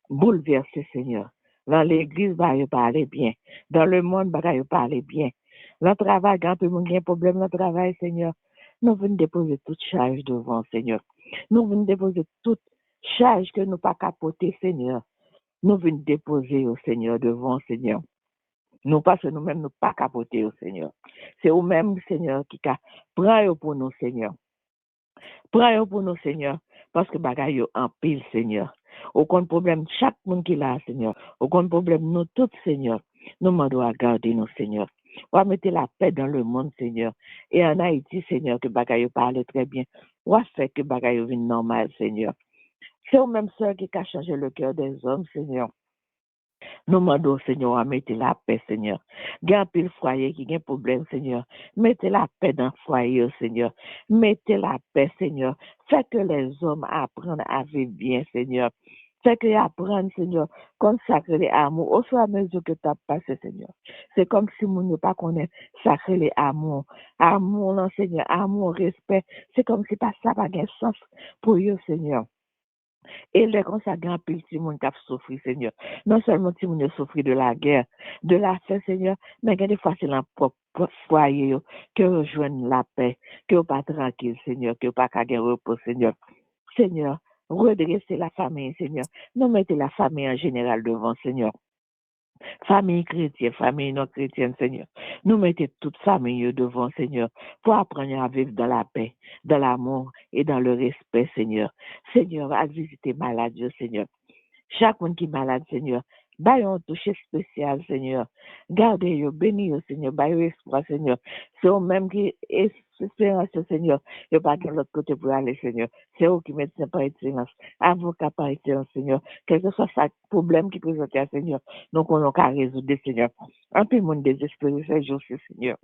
bouleversé, Seigneur. Dans l'église, bah, il parle bien. Dans le monde, bah, il parle bien. Dans le travail, quand tout le monde a un problème dans le travail, Seigneur, nous venons déposer toute charge devant, Seigneur. Nous venons déposer toute charge que nous pas capoter, Seigneur. Nous venons déposer au Seigneur devant, Seigneur. Nous parce que nous-mêmes nous pas capoter au Seigneur. C'est vous-même, Seigneur, qui prend pour nous, Seigneur. Prends pour nous, Seigneur. parce que bagay yo en pile, Seigneur. Aucun problème, chaque monde qui l'a, Seigneur. Aucun problème, nous tous, Seigneur. Nous demandons à garder nous, Seigneur. On va mettre la paix dans le monde, Seigneur. Et en Haïti, Seigneur, que bagay yo parle très bien. On va faire que bagay yo vienne normal, Seigneur. C'est au même seul qui a changé le cœur des hommes, Seigneur. Nous demandons, Seigneur, à mettre la paix, Seigneur. Gain pile foyer qui a un problème, Seigneur. Mettez la paix dans le foyer, Seigneur. Mettez la paix, Seigneur. Faites que les hommes apprennent à vivre bien, Seigneur. Faites qu'ils apprennent, Seigneur, consacrer les amours au fur et à mesure que tu as passé, Seigneur. C'est comme si nous ne pas connaît sacrer les amours. Amour, non, Seigneur. Amour, respect. C'est comme si pas ça n'a pas sens pour eux, Seigneur. Et les consacrants, pile si moun qui a souffert, Seigneur. Non seulement si moun a souffert de la guerre, de la faim, Seigneur, mais des fois c'est dans le propre foyer que rejoignent la paix, que vous pas tranquille, Seigneur, que vous pas qu'à repos, Seigneur. Seigneur, redressez la famille, Seigneur. Non, mettez la famille en général devant, Seigneur. Famille chrétienne, famille non chrétienne, Seigneur. Nous mettons toute famille devant, Seigneur, pour apprendre à vivre dans la paix, dans l'amour et dans le respect, Seigneur. Seigneur, à visiter malade, Seigneur. Chaque monde qui est malade, Seigneur, baillons toucher spécial, Seigneur. Gardez-le, bénis-le, Seigneur, baillons espoir, Seigneur. C'est eux même qui espérance, Seigneur. Il n'y a pas de l'autre côté pour aller, Seigneur. C'est eux qui médecins par excellence, avocats par excellence, Seigneur. Quel que soit ce problème qui présente, Seigneur, donc on n'a qu'à résoudre, Seigneur. Un peu de monde désespéré, ces jours-ci, Seigneur.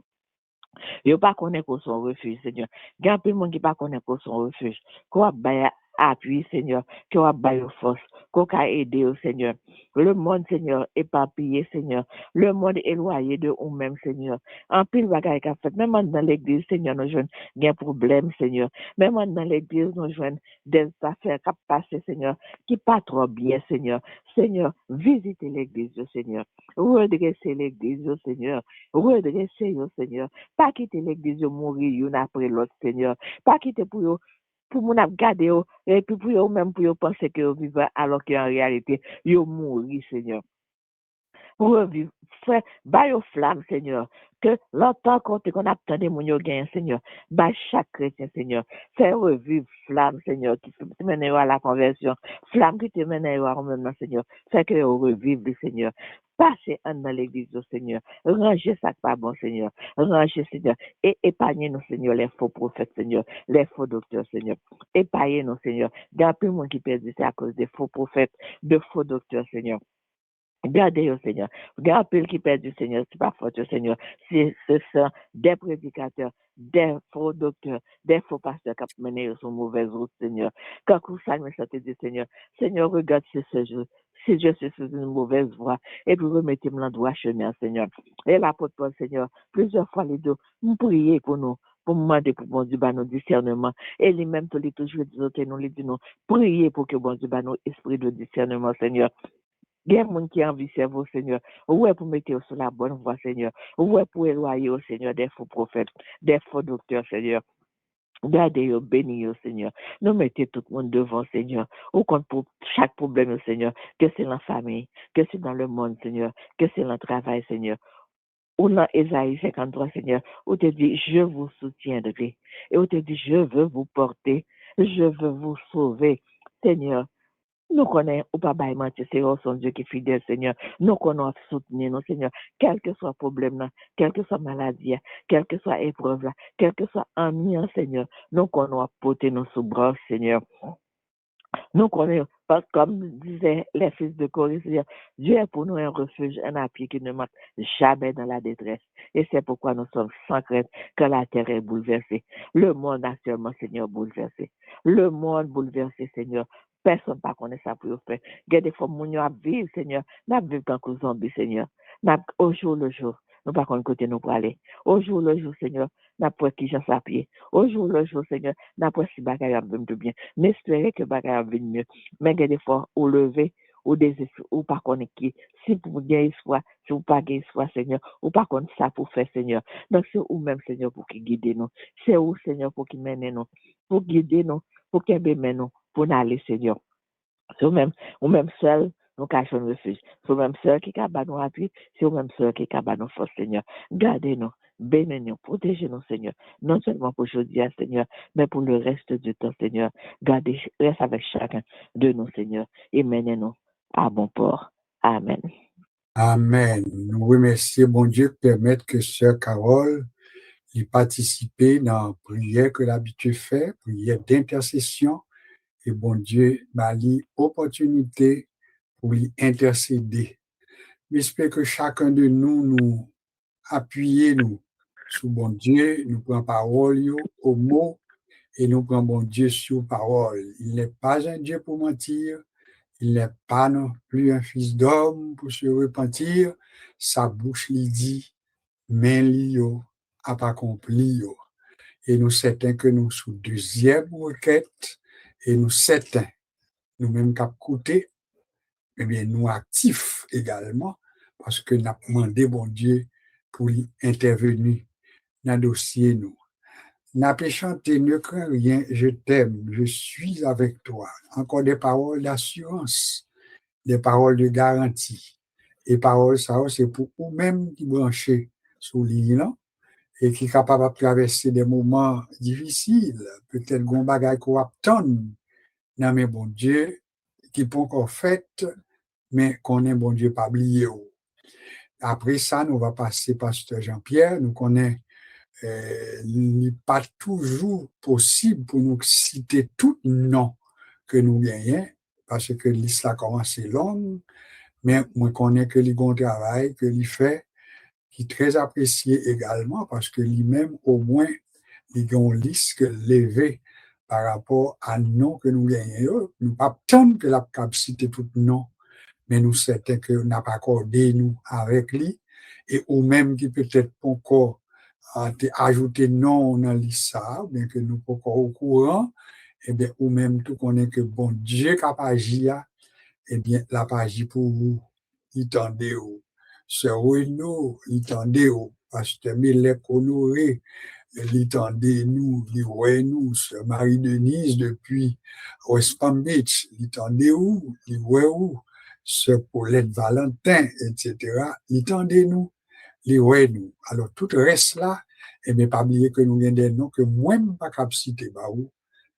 Yo pas connaît qu'on son refuge, Seigneur. Il y a un peu de monde qui pas connaît qu'on son refuge. Qu'on va bailler appui, Seigneur. Qu'on va bailler force. Qu'on va aider au Seigneur. Le monde, Seigneur, éparpillé, Seigneur. Le monde éloigné de nous-mêmes, Seigneur. En pile bagaille qu'a fait. Même dans l'église, Seigneur, nous jouons des problèmes, Seigneur. Même dans l'église, nous jouons des affaires qui passent, Seigneur, qui pas trop bien, Seigneur. Seigneur, visitez l'église, Seigneur. Redressez l'église, Seigneur. Redressez, Seigneur. Pas quitter l'église mourir une après l'autre, Seigneur. Pas quitter pour mon garder et puis pour eux même pour eux penser que vous vivez alors qu'en réalité, vous mourir, Seigneur. Revivre, frère, baille aux flammes, Seigneur. Que longtemps qu'on a attendu mon yo gain, Seigneur. Baille chaque chrétien, Seigneur. Fais revivre flamme, Seigneur, qui te mène à la conversion. Flamme qui te mène à même, Seigneur. Fais que revive, Seigneur. Passez dans l'église, Seigneur. Rangez ça pas bon, Seigneur. Rangez, Seigneur. Et épargnez-nous, Seigneur, les faux prophètes, Seigneur. Les faux docteurs, Seigneur. Épargnez-nous, Seigneur. D'un peu moins qui perdent, c'est à cause des faux prophètes, de faux docteurs, Seigneur. Gardez-le, Seigneur. Gardez qui perd du Seigneur. C'est pas faute, Seigneur. Ce sont des prédicateurs, des faux docteurs, des faux pasteurs qui ont mené sur mauvaise route, Seigneur. Quand vous savez, me dit, Seigneur, Seigneur, regarde ce jour. Si je suis sur une mauvaise voie, et puis remettez-moi dans le droit chemin, Seigneur. Et l'apôtre Paul, Seigneur, plusieurs fois les deux, nous prions pour nous. Pour me demander pour bon Dieu, nos discernement. Et lui-même, tous les toujours dit, nous les dit, nous, priez pour que bon Dieu, nos esprit de discernement, Seigneur. Il y a des gens qui ont envie de servir, Seigneur. Ouais, pour mettre sur la bonne voie, Seigneur. Ouais, pour éloigner, au Seigneur, des faux prophètes, des faux docteurs, Seigneur. Gardez-le, bénis-le, Seigneur. Nous mettez tout le monde devant, Seigneur. Au compte pour chaque problème, Seigneur. Que c'est dans la famille, que c'est dans le monde, Seigneur. Que c'est dans le travail, Seigneur. Ou dans Ésaïe 53, Seigneur, où te dit, je vous soutiendrai. Et où te dit, je veux vous porter. Je veux vous sauver, Seigneur. Nous connaissons, ou pas mentir, c'est son Dieu qui est fidèle, Seigneur. Nous connaissons soutenir nos Seigneur, quel que soit le problème, quelle que soit la maladie, quelle que soit l'épreuve, quel que soit l'ennui, Seigneur. Nous connaissons porter nos sous-bras, Seigneur. Nous connaissons, parce que comme disaient les fils de Corée, Seigneur, Dieu est pour nous un refuge, un appui qui ne manque jamais dans la détresse. Et c'est pourquoi nous sommes sans crainte que la terre est bouleversée. Le monde actuellement, Seigneur, bouleversé. Le monde bouleversé, Seigneur. Personne ne connaît ça pour faire. Il y a des fois, nous vivons, Seigneur. Nous vivons comme des zombies, Seigneur. Au jour le jour. Nous ne connaissons pas côté nous pour aller. Au jour le jour, Seigneur. Nous pas qui j'en sais pied. Au jour le jour, Seigneur. Nous pas si bagaille a de bien. N'espérez que bagaille a mieux. Mais il y a des fois, au lever, ou des ou pas connaître qui. Si vous gagner espoir, si vous pas gagner espoir, Seigneur, ou pas connaître ça pour faire, Seigneur. Donc c'est vous même, Seigneur, pour qui guider nous. C'est vous, Seigneur, pour qui mène nous. Pour guider nous. Pour qui mène nous. Pour nous aller, Seigneur. C'est vous-même seul, nous cachons le refuge. C'est vous-même seul qui a nous appui, c'est vous-même seul qui a nous force, Seigneur. Gardez-nous, bénis-nous, protégez-nous, Seigneur. Non seulement pour aujourd'hui, Seigneur, mais pour le reste du temps, Seigneur. Gardez, reste avec chacun de nous, Seigneur, et menez-nous à bon port. Amen. Amen. Nous remercions, bon Dieu, de permettre que Sœur Carole y participe dans la prière que l'habitude fait, prière d'intercession. Et bon Dieu m'a dit opportunité pour y intercéder. J'espère que chacun de nous appuyer nous sur bon Dieu, nous prenons parole au mot et nous prenons bon Dieu sur parole. Il n'est pas un Dieu pour mentir, il n'est pas non plus un fils d'homme pour se repentir. Sa bouche lui dit, mais l'io a pas accompli. Et nous certains que nous sous deuxième requête et nous certains, nous-mêmes qu'à côté, eh bien, nous actifs également parce que nous avons demandé bon Dieu pour y intervenir dans le dossier nous. N'a pas chanté, ne crains rien, je t'aime, je suis avec toi. Encore des paroles d'assurance, des paroles de garantie. Et paroles, ça, c'est pour vous-même qui branchez sous l'île et qui est capable de traverser des moments difficiles, peut-être qu'on bagaille qu'on attend, non mais bon Dieu, qui peut encore fait, mais qu'on est bon Dieu pas oublié. Après ça, nous va passer Pasteur Jean-Pierre, nous connaissons il n'est pas toujours possible pour nous citer tout nom que nous gagnons, parce que l'histoire a commencé longue, mais moi, je connais que les bons travail que il fait, qui est très apprécié également, parce que lui-même, au moins, il a une liste levée par rapport à nom que nous gagnons. Nous ne pas tant que la capacité tout nom, mais nous certains que nous n'avons pas accordé nous avec lui, et ou même qui peut-être pas encore ajouter non dans l'ISA, bien que nous pas encore au courant, et bien, ou même tout connaît que bon Dieu qui a agi, et bien, la agi pour vous, il tendait où. Sœur Renaud, il tendait où. Pasteur Mélèque Honoré, il tendait nous, il voyait nous. Sœur Marie-Denise, depuis West Palm Beach, il tendait où, il voyait où. Sœur Paulette Valentin, etc., il tendait nous. Les ouais nous. Alors, tout le reste là, et bien, pas oublier que nous avons des noms que moi-même pas capacité,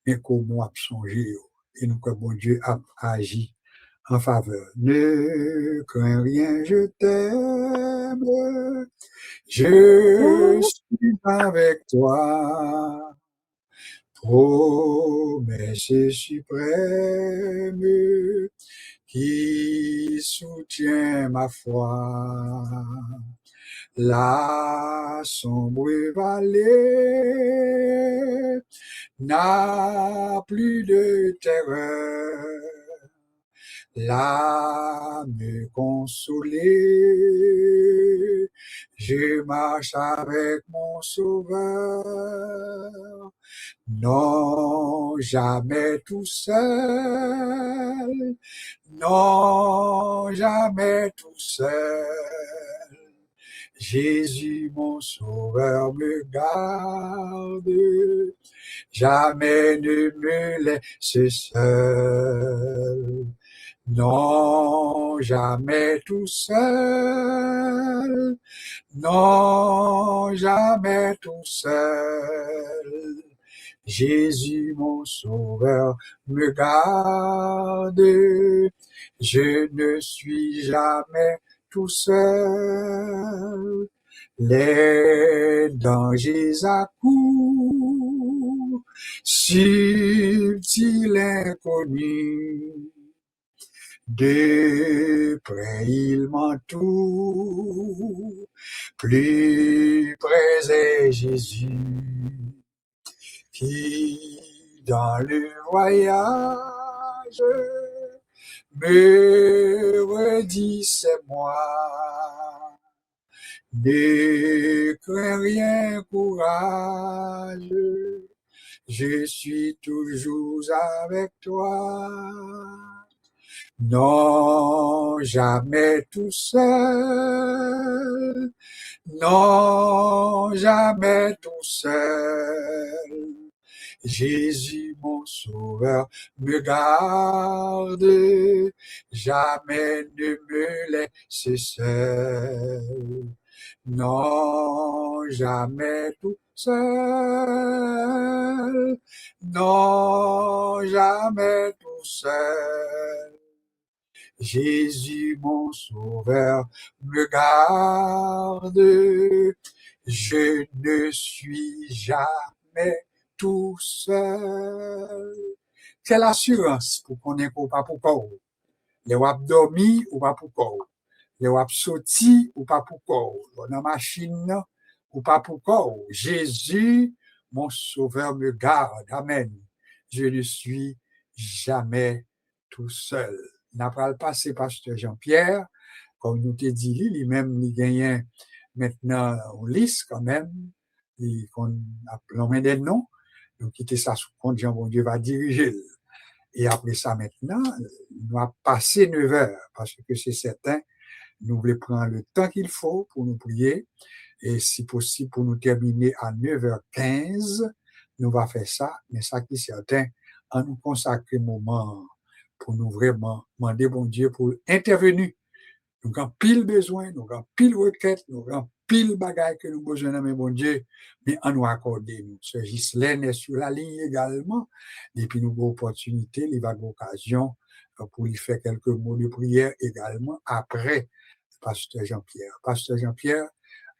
mais qu'au moins songer. Et nous, que bon Dieu a agi en faveur. Ne crains rien, je t'aime. Je suis avec toi. Promesse suprême qui soutient ma foi. La sombre vallée n'a plus de terreur. L'âme consolée, je marche avec mon Sauveur. Non, jamais tout seul. Non, jamais tout seul. Jésus, mon sauveur, me garde, jamais ne me laisse seul. Non, jamais tout seul. Non, jamais tout seul. Jésus, mon sauveur, me garde, je ne suis jamais tout seul. Les dangers accourent, subtil inconnu, de près il m'entoure, plus près est Jésus, qui dans le voyage me redit c'est moi. Ne crains rien, courage, je suis toujours avec toi. Non, jamais tout seul. Non, jamais tout seul. Jésus, mon sauveur, me garde, jamais ne me laisse seul. Non, jamais tout seul. Non, jamais tout seul. Jésus, mon sauveur, me garde. Je ne suis jamais tout seul. C'est l'assurance pour qu'on ait pas pour corps. Les wap dormi ou pas pour corps. Les wap sorti ou pas pour corps. Dans la machine ou pas pour corps. Jésus, mon sauveur, me garde. Amen. Je ne suis jamais tout seul. N'a pas le passé, pasteur Jean-Pierre, comme nous te dit, lui-même, il gagne maintenant on liste quand même, qu'on a nommé des noms, donc quitter ça sous compte, Jean bon Dieu va diriger. Et après ça maintenant, nous avons passé 9 heures, parce que c'est certain, nous voulons prendre le temps qu'il faut pour nous prier, et si possible pour nous terminer à 9h15, nous va faire ça, mais ça qui est certain, en nous consacrer un moment pour nous vraiment demander bon Dieu pour intervenir. Nous avons pile besoin, nous avons pile requête, nous avons pile bagaille que nous avons besoin de mon Dieu, mais on nous accorde. Ce Ghislaine est sur la ligne également, et puis nous avons opportunité, il va avoir l'occasion pour lui faire quelques mots de prière également après Pasteur Jean-Pierre. Pasteur Jean-Pierre,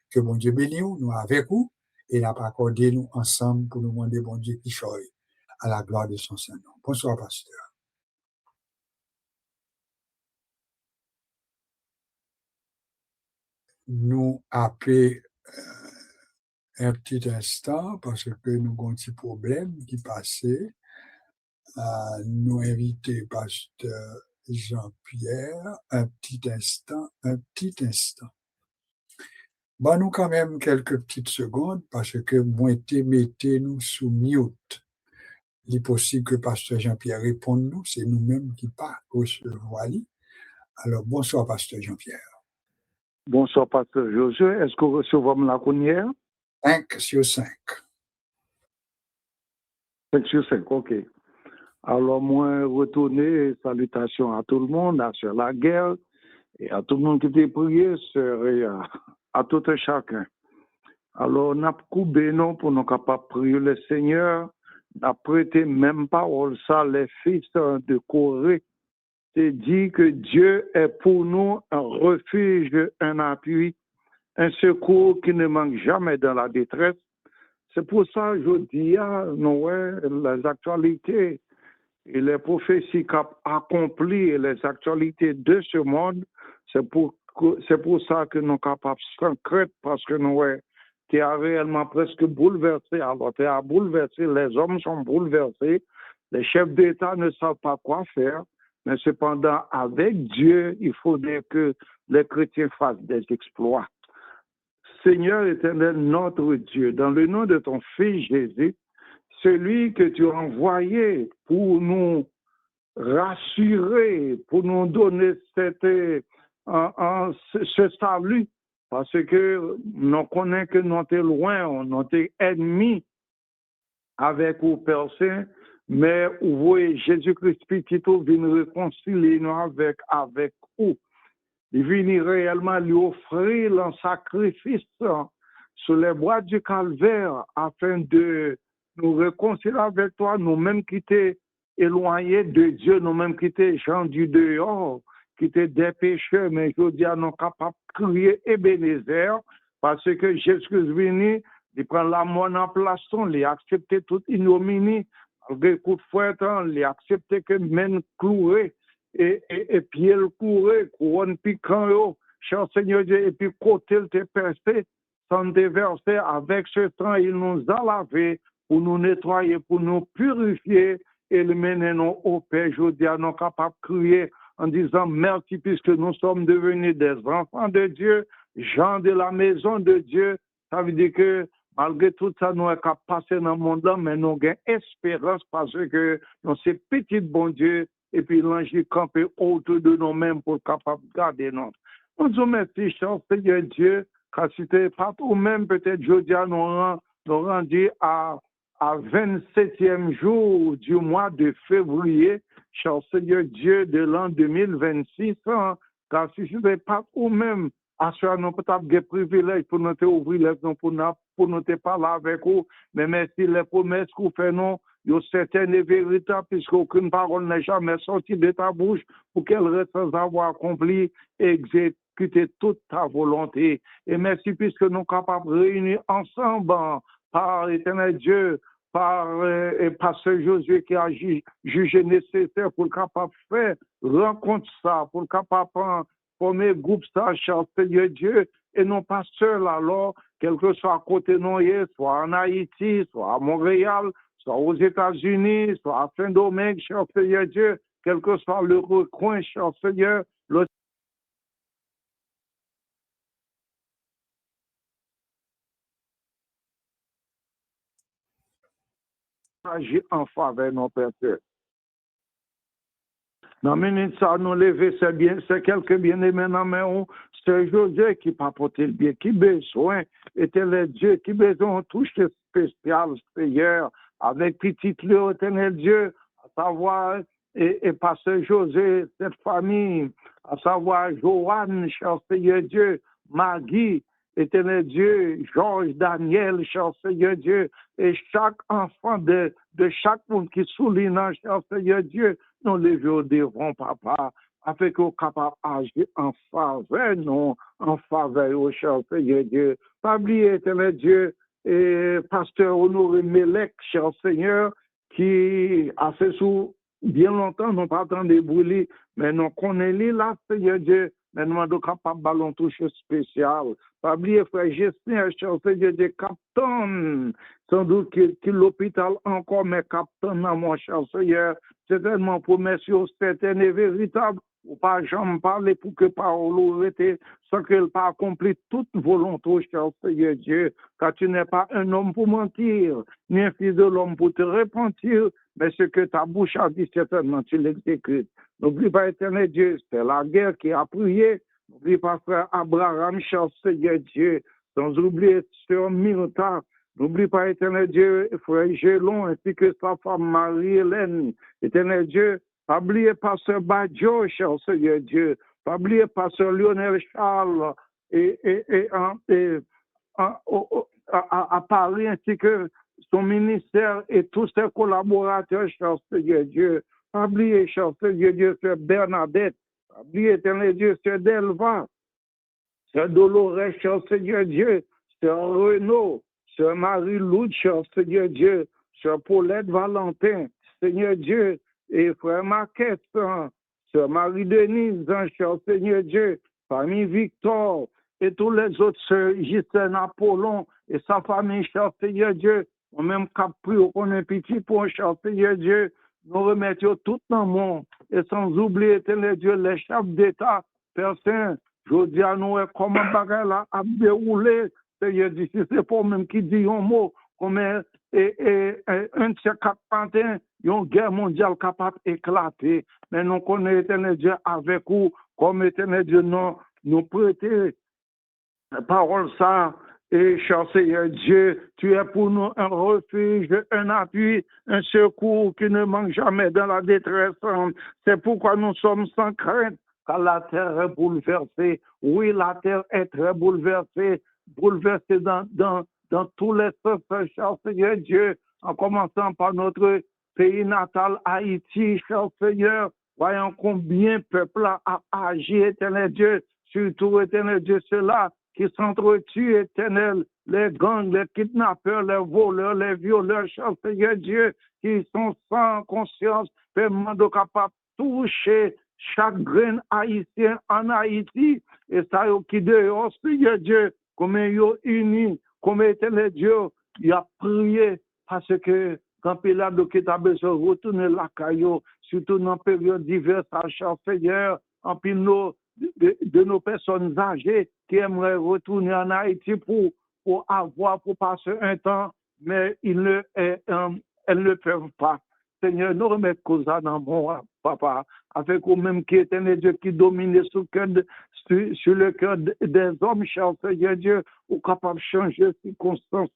que bon Dieu bénisse nous avec vous, et n'a pas accordé nous ensemble pour nous demander bon Dieu qui choisit à la gloire de son Saint-Nom. Bonsoir, Pasteur. Nous appelons un petit instant parce que nous avons un petit problème qui passait. Nous inviter pasteur Jean-Pierre un petit instant. Bon, nous quand même quelques petites secondes parce que moi mettez-nous sous mute. Il est possible que pasteur Jean-Pierre réponde nous, c'est nous-mêmes qui pas recevoir. Alors, bonsoir pasteur Jean-Pierre. Bonsoir, pasteur Josué. Est-ce que vous recevez la première? 5 sur 5. 5 sur 5, ok. Alors, moi, retourner, salutations à tout le monde, à sur la guerre, et à tout le monde qui était prié, à tout un chacun. Alors, on a coupé, non, pour nous capables de prier le Seigneur, on a prêté même parole, ça, les fils de Corée. C'est dit que Dieu est pour nous un refuge, un appui, un secours qui ne manque jamais dans la détresse. C'est pour ça que je dis à Noël, les actualités et les prophéties accomplies et les actualités de ce monde, c'est pour ça que nous sommes capables de craindre parce que Noël, tu as réellement presque bouleversé. Alors, tu as bouleversé, les hommes sont bouleversés, les chefs d'État ne savent pas quoi faire. Mais cependant, avec Dieu, il faudrait que les chrétiens fassent des exploits. Seigneur éternel, notre Dieu, dans le nom de ton Fils Jésus, celui que tu as envoyé pour nous rassurer, pour nous donner ce salut, parce que nous connaissons que nous sommes loin, nous sommes ennemis avec vous, Père Saint, mais vous voyez Jésus-Christ petit vient réconcilier nous avec vous. Il vient réellement lui offrir un sacrifice sur les bois du calvaire afin de nous réconcilier avec toi, nous-mêmes qui étaient éloignés de Dieu, nous-mêmes qui étaient gens du dehors, qui étaient des pécheurs, mais je dis à nous capables de crier Ebenezer parce que Jésus-Christ est venu, il prend la mort en place, il a accepté toute ignominie. Malgré coup de fouet, il a accepté que men cloué et pied le couré, couronne piquant, cher Seigneur Dieu, et puis côté le te percé, sans déverser, avec ce temps, il nous a lavé pour nous nettoyer, pour nous purifier et le mener au Père. Je dis à nous capables de crier en disant merci puisque nous sommes devenus des enfants de Dieu, gens de la maison de Dieu. Ça veut dire que malgré tout ça, nous sommes capables de passer dans le monde, mais nous avons espérance parce que nous sommes petits bon Dieu et puis l'ange campé autour de nous-mêmes pour capable de garder notre. Nous disons merci, cher Seigneur Dieu, car si c'était pas ou même peut-être jeudi, nous rendus à 27e jour du mois de février, cher Seigneur Dieu, de l'an 2026, car si c'était pas ou même À ce nous peut avoir des privilèges pour nous ouvrir les pour nous parler avec vous. Mais merci les promesses que vous faites, non, il y a certaines et véritables, puisqu'aucune parole n'est jamais sortie de ta bouche pour qu'elle reste sans avoir accompli et exécuté toute ta volonté. Et merci puisque nous sommes capables de réunir ensemble par l'éternel Dieu, par Pasteur Josué qui a jugé nécessaire pour le capable de faire rencontre ça, pour le capable de former groupe ça, cher Seigneur Dieu, et non pas seul alors, quel que soit à côté de nous, soit en Haïti, soit à Montréal, soit aux États-Unis, soit à Saint-Domingue, cher Seigneur Dieu, quel que soit le recoin, cher Seigneur, le agir en faveur de nos pères. Dans minute ça, nous lever, c'est quelques bien-aimés dans main, c'est José qui pas porté le bien, qui besoin, éternel Dieu, qui besoin de touche spécial, Seigneur, avec petit lieu, éternel Dieu, à savoir, et Pasteur José, cette famille, à savoir Joanne, cher Seigneur Dieu, Maggie, éternel Dieu, Georges, Daniel, cher Seigneur Dieu, et chaque enfant de chaque monde qui souligne, cher Seigneur Dieu, nous levions devant papa, afin qu'on soit capable d'agir en faveur, non, en faveur au cher Seigneur Dieu. Pas oublier, éternel Dieu, et Pasteur Honoré Melek, cher Seigneur, qui a fait sous bien longtemps, nous pas entendu brûler, mais nous connaissons là, Seigneur Dieu, mais nous sommes capables de ballon touche spécial. Pas oublier, frère Gestin, cher Seigneur Dieu, Captain, sans doute que l'hôpital encore, mais Captain, mon cher Seigneur, c'est tellement promesse certaine et véritable, ou pas jamais parler pour que parole été sans qu'elle pas accompli toute volonté, cher Seigneur Dieu, car tu n'es pas un homme pour mentir, ni un fils de l'homme pour te repentir, mais ce que ta bouche a dit, certainement, tu l'exécutes. N'oublie pas, éternel Dieu, c'est la guerre qui a prié. N'oublie pas, frère Abraham, cher Seigneur Dieu, sans oublier sur Myrta. N'oublie pas, éternel Dieu, frère Gélon, ainsi que sa femme Marie-Hélène. Éternel Dieu, pas oublier pasteur Badjo, cher Seigneur Dieu. Pas oublier pasteur Lionel Charles à Paris, ainsi que son ministère et tous ses collaborateurs, cher Seigneur Dieu. Pas oublier, cher Seigneur Dieu, c'est Bernadette. Pas oublier, éternel Dieu, c'est Delva. C'est Dolores, cher Seigneur Dieu. C'est Renaud. C'est Marie-Loude, cher Seigneur Dieu. C'est Paulette Valentin, Seigneur Dieu. Et frère Marquette, c'est Marie-Denise, cher Seigneur Dieu. Famille Victor. Et tous les autres sœurs, Gisèle Apollon et sa famille, cher Seigneur Dieu. On même capri au qu'on est petit pour cher Seigneur Dieu. Nous remettons tout dans le monde. Et sans oublier, éternel Dieu, les chefs d'État, Père Saint, je dis à nous comment bagay là a déroulé. Seigneur Dieu, si c'est pas même qui dit un mot, comme un de ces quatre pantins, une guerre mondiale capable d'éclater. Mais nous connaissons éternel Dieu avec vous, comme éternel Dieu, nous prêter parole ça. Et cher Seigneur Dieu, tu es pour nous un refuge, un appui, un secours qui ne manque jamais dans la détresse. C'est pourquoi nous sommes sans crainte, car la terre est bouleversée. Oui, la terre est très bouleversée dans tous les sens, cher Seigneur Dieu, en commençant par notre pays natal, Haïti, cher Seigneur. Voyons combien le peuple a agi, éternel Dieu, surtout, éternel Dieu, ceux-là qui s'entretuent, éternel, les gangs, les kidnappeurs, les voleurs, les violeurs, cher Seigneur Dieu, qui sont sans conscience, vraiment capables de toucher chaque grain haïtien en Haïti, et ça, qui dehors, Seigneur Dieu, comme ils sont unis, comme éternel Dieu, il a prié, parce que quand Pilate a besoin de retourner la caillou, surtout dans les périodes diverses, cher Seigneur, en plus de nos personnes âgées qui aimeraient retourner en Haïti pour passer un temps, mais elles ne peuvent pas. Seigneur, nous remettons cause dans mon papa, avec vous-même qui est un Dieu qui domine sur le cœur des hommes, cher Seigneur Dieu, ou capable de changer les circonstances.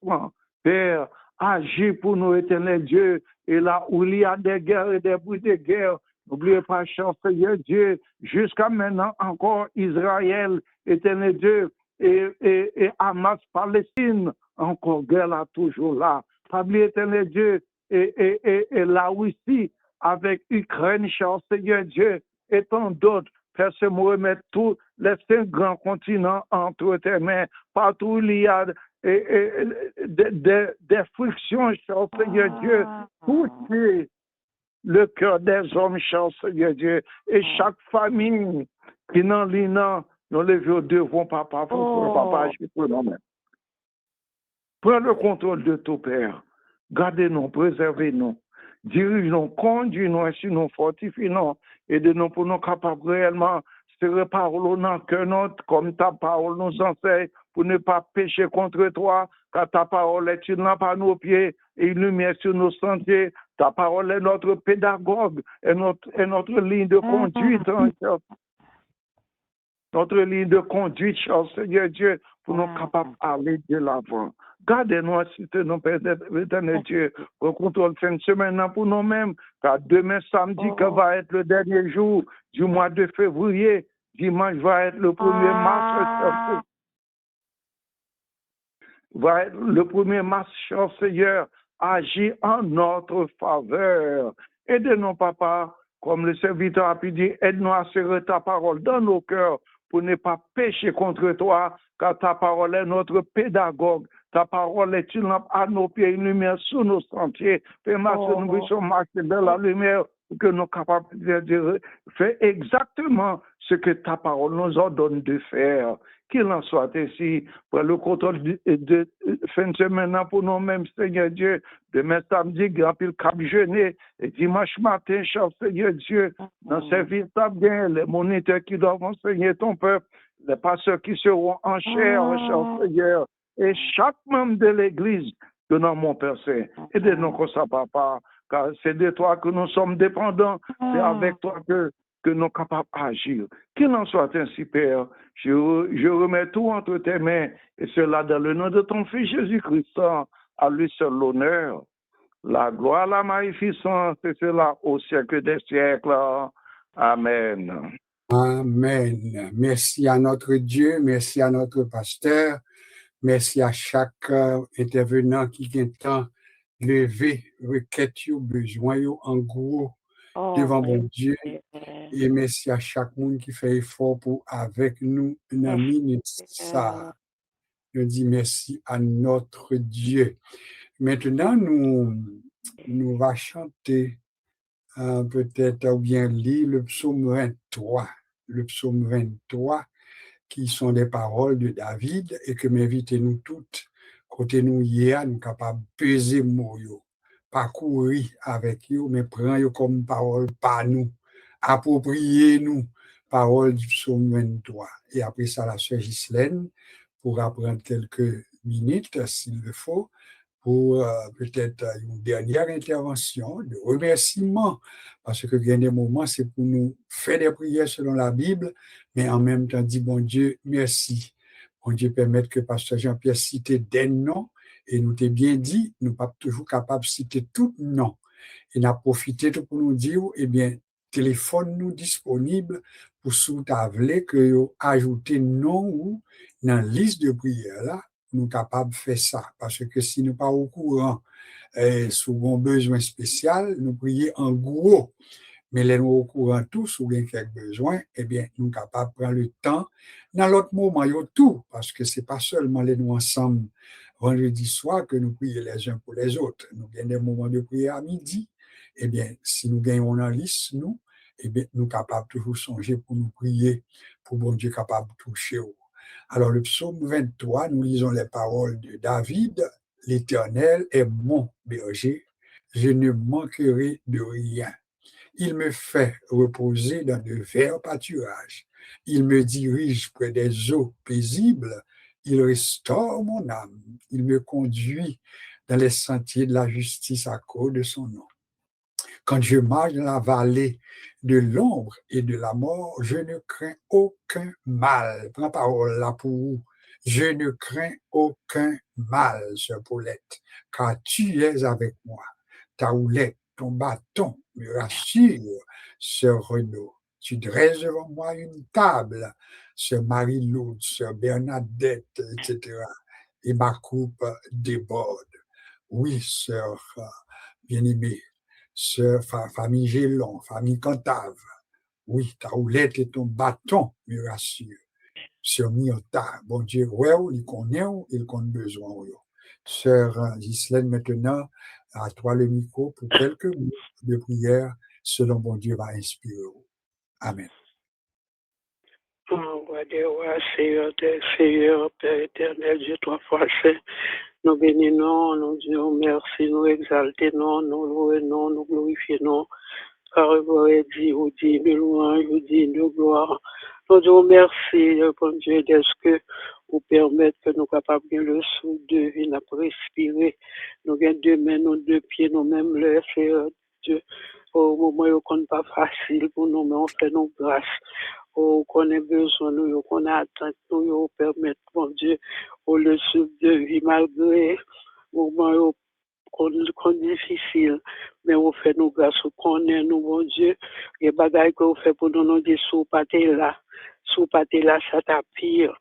Père, agis pour nous, éternel Dieu, et là où il y a des guerres et des bruits de guerre, N'oubliez pas, cher Seigneur Dieu, jusqu'à maintenant encore, Israël, éternel Dieu, et Hamas, Palestine, encore guerre là, toujours là. Pas oublier, éternel Dieu, et la Russie, avec Ukraine, cher Seigneur Dieu, et tant d'autres. Père, c'est me remettre tous les 5 grands continents entre tes mains, partout où il y a des frictions, cher Seigneur Dieu, toucher le cœur des hommes, cher Seigneur Dieu, et chaque famille qui n'en lit non, nous levons devant papa, pour papa agir pour nous-mêmes. Prends le contrôle de ton Père. Gardez-nous, préservez-nous. Dirige-nous, conduis-nous, ainsi nous fortifie-nous. Aidez-nous pour nous capables réellement serrer parole dans le cœur notre, comme ta parole nous enseigne, pour ne pas pécher contre toi, car ta parole est une lampe à nos pieds et une lumière sur nos sentiers. Ta parole est notre pédagogue et notre ligne de conduite. Notre ligne de conduite, cher Seigneur Dieu, pour nous capables d'aller de l'avant. Gardez-nous, assistez-nous, Père éternel Dieu, au contrôle fin de semaine pour nous-mêmes, car demain samedi, que va être le dernier jour du mois de février, dimanche va être le 1er mars, va être le 1er mars, cher Seigneur, agis en notre faveur. Aidez-nous, papa, comme le serviteur a pu dire, aide-nous à serrer ta parole dans nos cœurs pour ne pas pécher contre toi, car ta parole est notre pédagogue. Ta parole est une lampe à nos pieds, une lumière sur nos sentiers. Permets que nous puissions marcher dans la lumière, pour que nous soyons capables de faire exactement ce que ta parole nous ordonne de faire. Qu'il en soit ainsi, pour le contrôle de fin de semaine pour nous-mêmes, Seigneur Dieu. Demain samedi, grand pile cap jeûner. Et dimanche matin, cher Seigneur Dieu, dans service bien, les moniteurs qui doivent enseigner ton peuple, les pasteurs qui seront en chair, cher Seigneur. Et chaque membre de l'Église, que dans mon Père Saint, aidez-nous comme ça, papa, car c'est de toi que nous sommes dépendants, c'est avec toi que nous sommes capables d'agir. Qu'il en soit ainsi, Père, je remets tout entre tes mains, et cela dans le nom de ton Fils Jésus-Christ, à lui seul l'honneur, la gloire, la magnificence, et cela au siècle des siècles. Amen. Amen. Merci à notre Dieu, merci à notre pasteur. Merci à chaque intervenant qui vient tant lever requête ou besoin en gros devant mon Dieu. Et merci à chaque monde qui fait effort pour avec nous une minute ça. Je dis merci à notre Dieu. Maintenant, nous va chanter peut-être ou bien lire le psaume 23. Le psaume 23 qui sont des paroles de David et que m'invitez-nous toutes, côté nous hier, nous capables de peser mots, parcourir avec eux, mais prendre comme parole par nous, approprier-nous, parole du psaume 23. Et après ça, la sœur Ghislaine pourra prendre quelques minutes, s'il le faut, pour peut-être une dernière intervention de remerciement, parce que dernier moment, c'est pour nous faire des prières selon la Bible, mais en même temps, dire, bon Dieu, merci. Bon Dieu, permettre que Pasteur Jean-Pierre cite des noms, et nous t'ai bien dit, nous ne sommes pas toujours capables de citer tout nom. Et nous avons profité pour nous dire, eh bien, téléphone nous disponible pour sous-tavler que vous ajoutez nom ou dans la liste de prières là, nous sommes capables de faire ça. Parce que si nous ne sommes pas au courant, sur un besoin spécial, nous prions en gros. Mais les nous au courant tous, ou bien quelques besoins, eh bien, nous sommes capables de prendre le temps. Dans l'autre moment, il y a tout, parce que ce n'est pas seulement les nous ensemble vendredi soir que nous prions les uns pour les autres. Nous avons des moments de prière à midi. Eh bien, si nous gagnons en liste, nous, eh bien, nous sommes capables de toujours songer pour nous prier, pour bon Dieu capable de toucher. Alors, le psaume 23, nous lisons les paroles de David. L'Éternel est mon berger, je ne manquerai de rien. Il me fait reposer dans de verts pâturages. Il me dirige près des eaux paisibles. Il restaure mon âme. Il me conduit dans les sentiers de la justice à cause de son nom. Quand je marche dans la vallée de l'ombre et de la mort, je ne crains aucun mal. Prends parole là pour vous. Je ne crains aucun mal, sœur Paulette, car tu es avec moi. Ta houlette, ton bâton me rassure, Sœur Renaud. Tu dresses devant moi une table, Sœur Marie-Lourdes, Sœur Bernadette, etc. Et ma coupe déborde. Oui, Sœur bien-aimée, Sœur famille Gélon, famille Cantave. Oui, ta roulette et ton bâton me rassurent. Sœur Myrta, bon Dieu, ouais, il connaît, il connaît besoin. Sœur Ghislaine, maintenant, à toi le micro pour quelques minutes de prière selon bon Dieu va inspirer. Amen. Roi des rois, Seigneur des seigneurs, Père éternel, Dieu trois fois saint, nous bénissons, nous disons merci, nous exaltons, nous louons, nous glorifions, car vous avez dit, vous dites de louange, vous dites de gloire. Nous disons merci, bon Dieu, d'est-ce que vous permettez que nous capables de le souffle de vie, nous respirer, nous avons deux mains, nous deux pieds, nous même le Seigneur Dieu. Au moment où on n'est pas facile pour nous, mais on fait nos grâces. Qu'on ait besoin de nous, qu'on a attente nous, permettre, mon Dieu, au le souffle de vie, malgré moment qu'on difficile, mais on fait nos grâces, qu'on est nous, mon Dieu, les bagailles qu'on fait pour nous, nous dire, sous pâté là, ça t'a pire.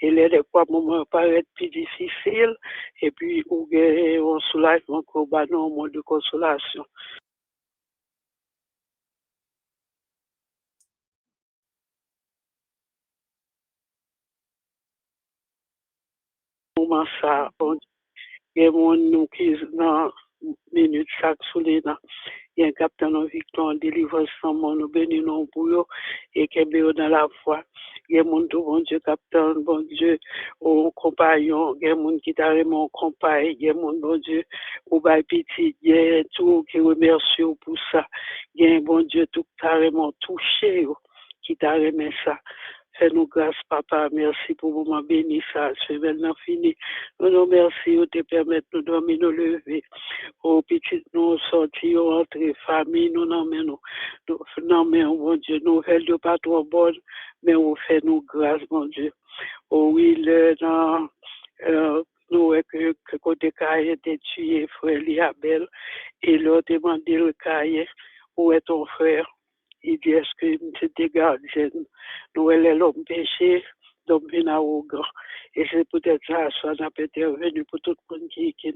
Et là, des fois, moments paraît plus difficile, et puis, on soulagement, qu'on bat dans un monde de consolation. Moment ça, bon Dieu. Il y a mon nom qui est dans minute chaque soleil. Il y a un capitaine en victoire, délivrance sans mon nous bénissons pour eux et qui est dans la foi. Il y a mon tout bon Dieu, capitaine, bon Dieu, au compagnon, il y a mon qui t'a mon compagnon, il y a mon bon Dieu, au bail petit, il y a tout qui remercie pour ça. Il y a un bon Dieu tout carrément touché qui t'a remis ça. Fais-nous grâce, papa. Merci pour le moment béni, ça. C'est maintenant fini. Nous merci de te permettre de dormir, nous lever. Aux petites, nous sortir, entrer, famille, nous n'emmènons. Non, mais, mon Dieu, nous faisons pas trop bonnes, mais on fait nous grâce, mon Dieu. Oh oui, nous, que côté Caïe était tué, frère Liabel, et l'autre demandé le Caïe, où est ton frère? Il dit, est-ce que c'était gardien? Nous, elle est l'homme péché, l'homme arrogant. Et c'est peut-être ça, ça n'a pas été revenu pour tout le monde qui est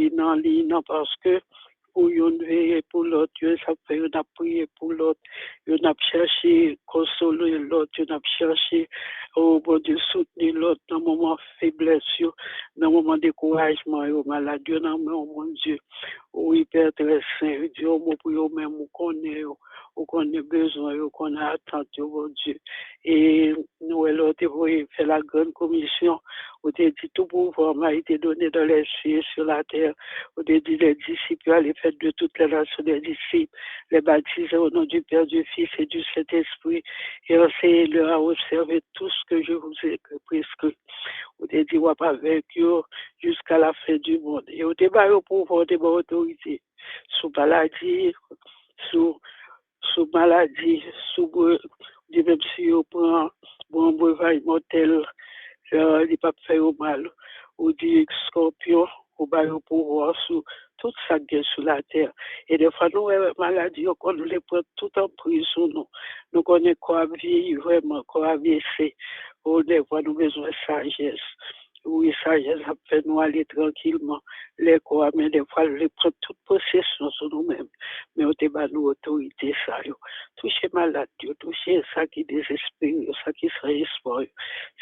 dans ligne, parce que pour une veille pour l'autre, ça fait on a prié pour l'autre, on a cherché consoler l'autre, on a cherché au bon Dieu soutenir l'autre dans le moment de faiblesse, dans le moment de découragement, au maladie, dans le moment, mon Dieu, oui, Père très saint, Dieu, pour eux-mêmes, on connaît besoin, on connaît attente, mon Dieu. Et nous, l'autre, vous fait la grande commission, on t'a dit tout pouvoir m'a été donné dans les cieux, sur la terre, on t'a dit les disciples, les faites de toutes les nations des disciples, les baptisés au nom du Père, du Fils et du Saint-Esprit, et enseignez-leur à observer tout ce que je vous ai prescrit. On t'a dit, on va avec eux jusqu'à la fin du monde. Et on t'a dit, au pouvoir, de autorité, sous maladie, sous maladie, même si on prend un breuvage mortel, il ne pas faire mal, ou dit scorpion, ou bien au pouvoir sur tout ça qui est sur la terre. Et des fois, nous, maladie, on les prend tout en prise sur nous. Nous connaissons quoi vivre, vraiment, quoi vivre, on des fois, nous besoin de sagesse. Oui, sagesse, ça fait nous aller tranquillement. Les quoi, mais des fois, les prend toute possession sur nous-mêmes. Mais on te bat nous autorité, ça, yo. Toucher malade, toucher ça qui désespère, ça qui serait espoir,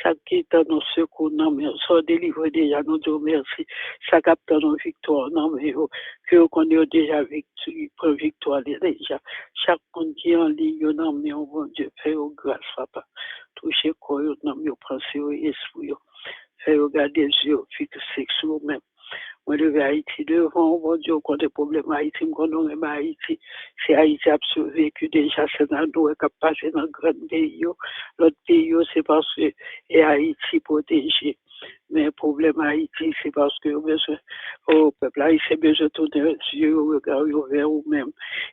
ça qui est dans nos secours, non, mais on s'en délivre déjà, nous disons merci. Ça capte dans nos victoires, non, mais que qu'on ait déjà victoire déjà. Chaque monde qui est en ligne, non, mais on va Dieu, fait au grâce, papa. Toucher quoi, non, mais on prend sur l'esprit, fait regarder les yeux, fixer sur même. Moi, je vais à Haïti devant, mon Dieu, quand des problèmes à Haïti, quand on est à Haïti, c'est Haïti a vécu déjà, c'est dans nous, qui a passé dans le grand pays. L'autre pays, c'est parce que Haïti protégé. Mais le problème à Haïti, c'est parce que le peuple haïtien a besoin de tourner les yeux, regard ouvert ou même.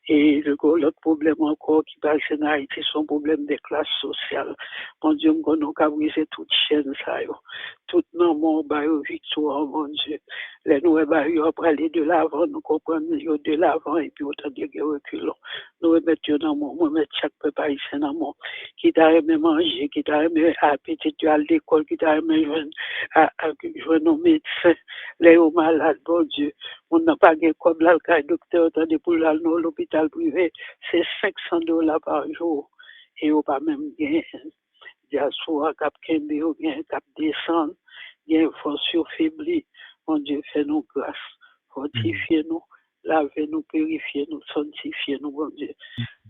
Et l'autre problème encore qui passe en Haïti, c'est un problème de classe sociale. Mon Dieu, nous avons brisé toute chaîne, ça. tout non mon victoire, mon Dieu. Les nous pour aller de l'avant, nous comprenons de l'avant et puis autant de reculons. Nous remettons dans mon, nous remettons chaque peuple haïtien dans mon, qui t'a aimé manger, qui t'a aimé appétit à l'école, qui t'a aimé jouer nos médecins, les malades, bon Dieu. On n'a pas de comme là, le docteur, pour aller à l'hôpital privé, c'est $500 par jour. Et on pas même gagner. Diaspora cap kembe ou bien cap descendre, bien force faibli. Mon Dieu, fais-nous grâce, fortifiez-nous, lavez-nous, purifiez-nous, sanctifiez-nous, mon Dieu.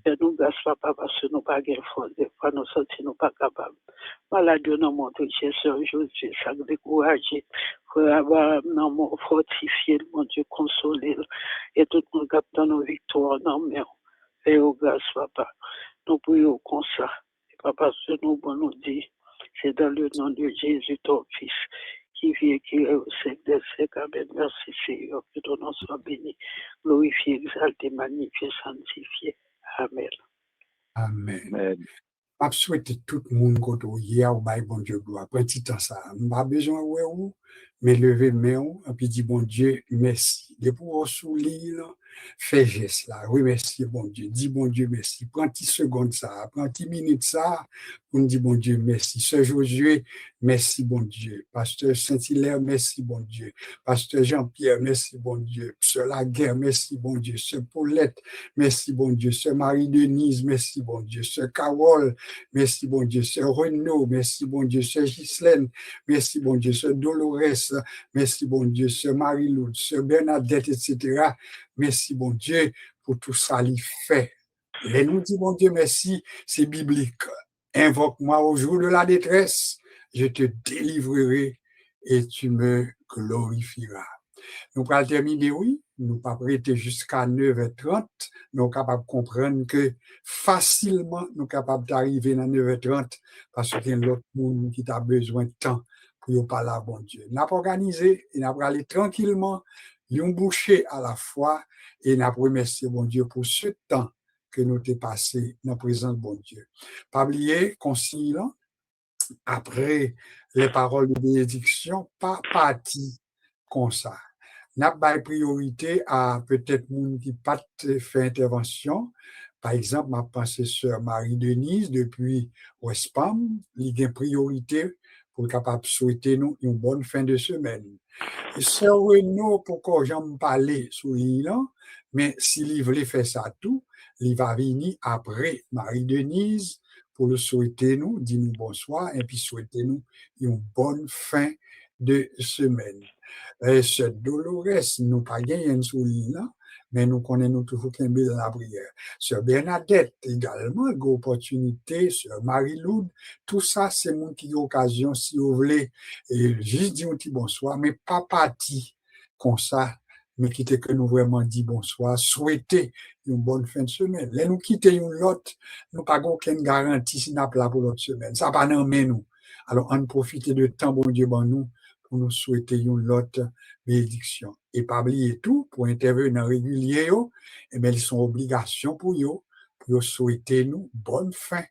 Fais-nous grâce, papa, parce que nous pas gain force, des fois nous sentir nous pas capables. Voilà, Dieu nous montre, Sœur Josué, chaque découragé, pour avoir, non, fortifié, mon Dieu, consolé, et tout le monde cap dans nos victoires, non, mais, fais-nous grâce, papa. Nous prions comme ça. Papa, ce nous, bon, nous dit, c'est dans le nom de Jésus, ton Fils, qui vit et qui est au siècle des siècles. Amen. Merci, Seigneur, que ton nom soit béni, glorifié, exalté, magnifié, sanctifié. Amen. Amen. Je souhaite tout le monde qui est hier, bon Dieu, gloire. Petit temps ça, je n'ai pas besoin de vous, mais lever main, et puis dire, bon Dieu, merci. De pouvoir sous l'île, fais geste là. Oui, merci, bon Dieu. Dis, bon Dieu, merci. Prends 10 secondes ça, prends 10 minutes ça, pour nous dire, bon Dieu, merci. Sœur Josué, merci, bon Dieu. Pasteur Saint-Hilaire, merci, bon Dieu. Pasteur Jean-Pierre, merci, bon Dieu. Sœur Laguerre, merci, bon Dieu. Sœur Paulette, merci, bon Dieu. Sœur Marie-Denise, merci, bon Dieu. Sœur Carole, merci, bon Dieu. Sœur Renaud, merci, bon Dieu. Sœur Ghislaine, merci, bon Dieu. Sœur Dolores, merci, bon Dieu. Sœur Marie-Laude, Sœur Bernadette, etc. Merci, bon Dieu, pour tout ça, il fait. Les nous dit, bon Dieu, merci, c'est biblique. Invoque-moi au jour de la détresse, je te délivrerai et tu me glorifieras. Nous allons terminer, oui, nous pas prêter jusqu'à 9h30, nous sommes capables de comprendre que facilement, nous sommes capables d'arriver à 9h30 parce qu'il y a l'autre monde qui a besoin de temps pour parler à bon Dieu. Nous avons organisé et nous avons allé tranquillement, une bouchée à la fois et nous avons remercié bon Dieu pour ce temps que nous avons passé dans la présence de bon Dieu. Pas oublier, consigne, après les paroles de bénédiction, pas parti comme ça. N'a pas priorité à peut-être moun qui pas fait intervention. Par exemple, ma pensée sœur Marie-Denise depuis West Palm, il y a une priorité pour capable souhaiter nous une bonne fin de semaine. Et sœur Renaud, pourquoi j'en parler sur l'île, mais s'il voulait faire ça tout, il va venir après Marie-Denise pour le souhaiter nous, dire nous bonsoir et puis souhaiter nous une bonne fin de semaine. Sœur Dolores, nous pas gagné sur l'île, mais nous connaissons toujours qu'un bel dans la prière. Sœur Bernadette également, une opportunité, sœur Marie-Laude, tout ça, c'est mon qui occasion, si vous voulez, et juste dire un petit bonsoir, mais pas parti comme ça, mais quitter que nous vraiment dit bonsoir, souhaiter une bonne fin de semaine. Là, nous quitter une l'autre, nous pas aucune garantie si nous pas pour l'autre semaine. Ça va nous mener nous. Alors, on profite de temps, bon Dieu, bon nous, pour nous souhaiter une autre bénédiction. Et pas oublier tout, pour intervenir régulier, et bien, ils sont obligations pour souhaiter nous bonne fin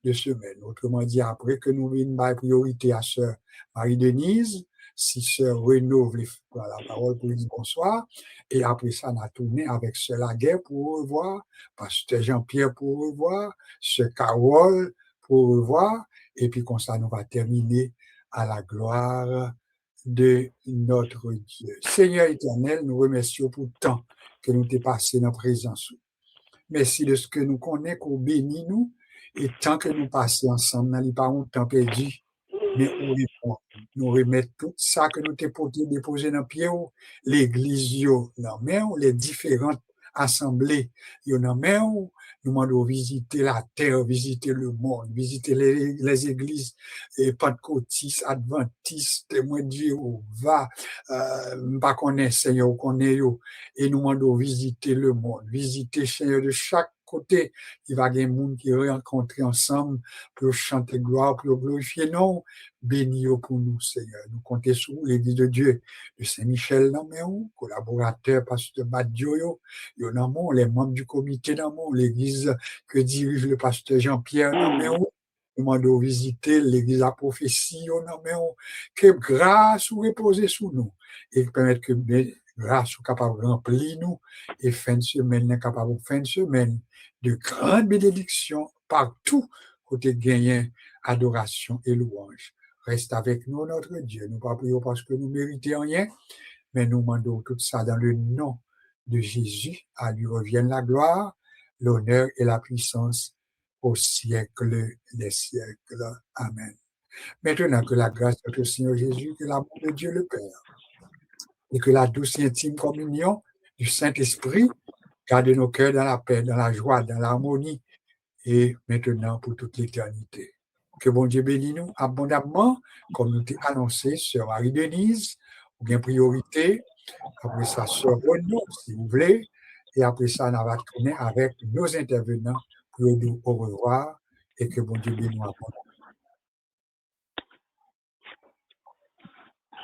de semaine. Autrement dit, après que nous venons par priorité à sœur Marie-Denise, si sœur Renaud veut prendre la parole pour dire bonsoir, et après ça, on a tourné avec sœur Laguerre pour revoir, pasteur Jean-Pierre pour revoir, sœur Carole pour revoir, et puis comme ça, nous va terminer à la gloire de notre Dieu. Seigneur éternel, nous remercions pour le temps que nous t'es passé dans la présence. Merci de ce que nous connaissons, qu'on bénit nous, et tant que nous passons ensemble, nous n'avons pas un temps perdu, mais nous remettons tout ça que nous t'es déposé dans le pied, l'église, les différentes assemblées, nous demandons visiter la terre, visiter le monde, visiter les églises pentecôtistes, adventistes, témoins de Jéhovah, pas connaître Seigneur, connaît et nous demandons visiter le monde, visiter Seigneur de chaque côté. Il va y avoir des gens qui rencontrent ensemble pour chanter gloire, pour glorifier non, béni pour nous Seigneur. Nous comptons sur l'église de Dieu de Saint-Michel, collaborateur, pasteur Badjo, les membres du comité, l'église que dirige le pasteur Jean-Pierre, nous demandons visiter l'église à prophétie, que grâce ou reposer sous nous et permettre que grâce soit capable de remplir nous et fin de semaine, capable fin de semaine de grandes bénédictions partout côté gagnant, adoration et louange. Reste avec nous, notre Dieu. Nous ne prions pas parce que nous méritons rien, mais nous demandons tout ça dans le nom de Jésus. À lui revienne la gloire, l'honneur et la puissance au siècle des siècles. Amen. Maintenant que la grâce de notre Seigneur Jésus, que l'amour de Dieu le Père et que la douce et intime communion du Saint-Esprit garde nos cœurs dans la paix, dans la joie, dans l'harmonie et maintenant pour toute l'éternité. Que bon Dieu bénisse nous abondamment, comme nous t'ai annoncé, sœur Marie-Denise, ou bien priorité, après ça, sœur Renaud, si vous voulez, et après ça, on va tourner avec nos intervenants pour nous dire au revoir et que bon Dieu bénisse nous abondamment.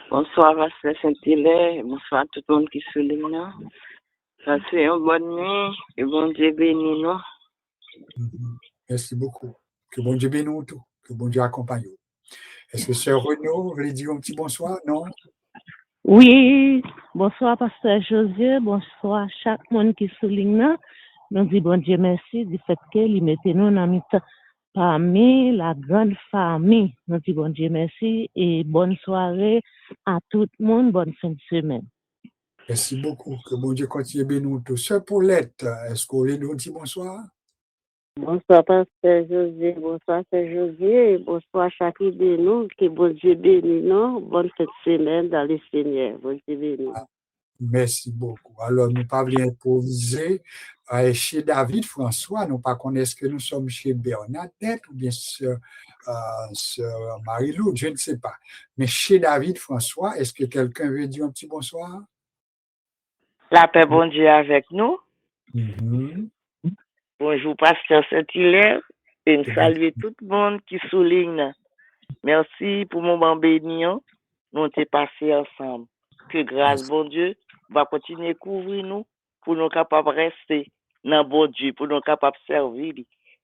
Bonsoir, Pasteur Saint-Hilaire. Bonsoir à tout le monde qui souligne nous. Passez une bonne nuit et bon Dieu bénisse nous. Merci beaucoup. Que bon Dieu bénisse nous tout. Que bon Dieu accompagne nous. Est-ce que sœur Renaud, vous voulez dire un petit bonsoir? Non? Oui, bonsoir, Pasteur José. Bonsoir à chaque monde qui souligne nous. Nous disons bon Dieu merci du fait qu'il mette nous dans notre parmi la grande famille. Nous disons bon Dieu merci et bonne soirée à tout le monde. Bonne fin de semaine. Merci beaucoup. Que bon Dieu continue à bénir nous tous. Sœur Paulette, est-ce que vous voulez nous dire bonsoir? Bonsoir, Pasteur José. Bonsoir, Pasteur José. Bonsoir à chacun de nous. Que bon Dieu bénisse nous. Bonne fin de semaine dans le Seigneur. Bon Dieu bénisse. Merci beaucoup. Alors, nous ne pas improviser chez David François. Nous ne pas connaître que nous sommes chez Bernadette ou bien sœur Marie-Lou, je ne sais pas. Mais chez David François, est-ce que quelqu'un veut dire un petit bonsoir? La paix, bon Dieu, avec nous. Bonjour, Pasteur Saint-Hilaire, et me saluer tout le monde qui souligne. Merci pour mon moment béni. Nous t'es passé ensemble. Que grâce, bon Dieu, va continuer à couvrir nous pour nous capables de rester dans bon Dieu, pour nous capables de servir.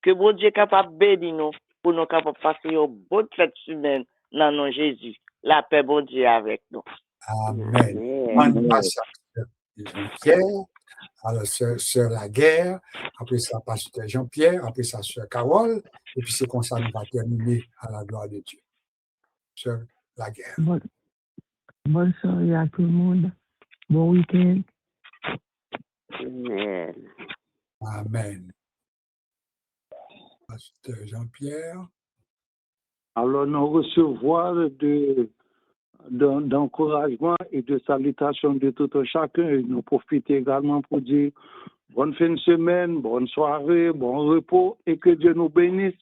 Que bon Dieu est capable de bénir nous pour nous capables de passer une bonne fête semaine dans nom Jésus. La paix, bon Dieu, avec nous. Amen. Jean-Pierre, alors sœur Laguerre, après ça, pasteur Jean-Pierre, après ça, sœur Carole, et puis c'est comme ça nous va terminer à la gloire de Dieu. Sœur Laguerre. Bonne soirée à tout le monde. Bon week-end. Amen. Amen. Pasteur Jean-Pierre. Alors, nous recevons d'encouragement et de salutation de tout un chacun. Et nous profitons également pour dire bonne fin de semaine, bonne soirée, bon repos et que Dieu nous bénisse.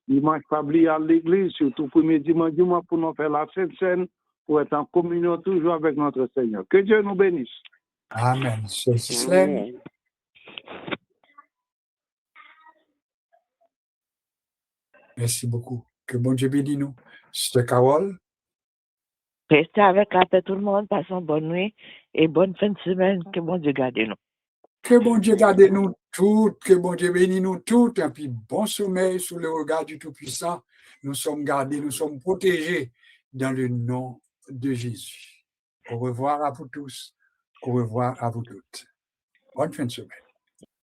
Dimanche, pas oublier à l'église, surtout premier dimanche du mois pour nous faire la Sainte Seine, pour être en communion toujours avec notre Seigneur. Que Dieu nous bénisse. Amen. Amen. Merci beaucoup. Que bon Dieu bénisse nous. Sister Carole. Restez avec la paix tout le monde, passons bonne nuit et bonne fin de semaine. Que bon Dieu garde nous. Que bon Dieu garde nous toutes, que bon Dieu bénisse nous toutes, et puis bon sommeil sous le regard du Tout-Puissant. Nous sommes gardés, nous sommes protégés dans le nom de Jésus. Au revoir à vous tous, au revoir à vous toutes. Bonne fin de semaine.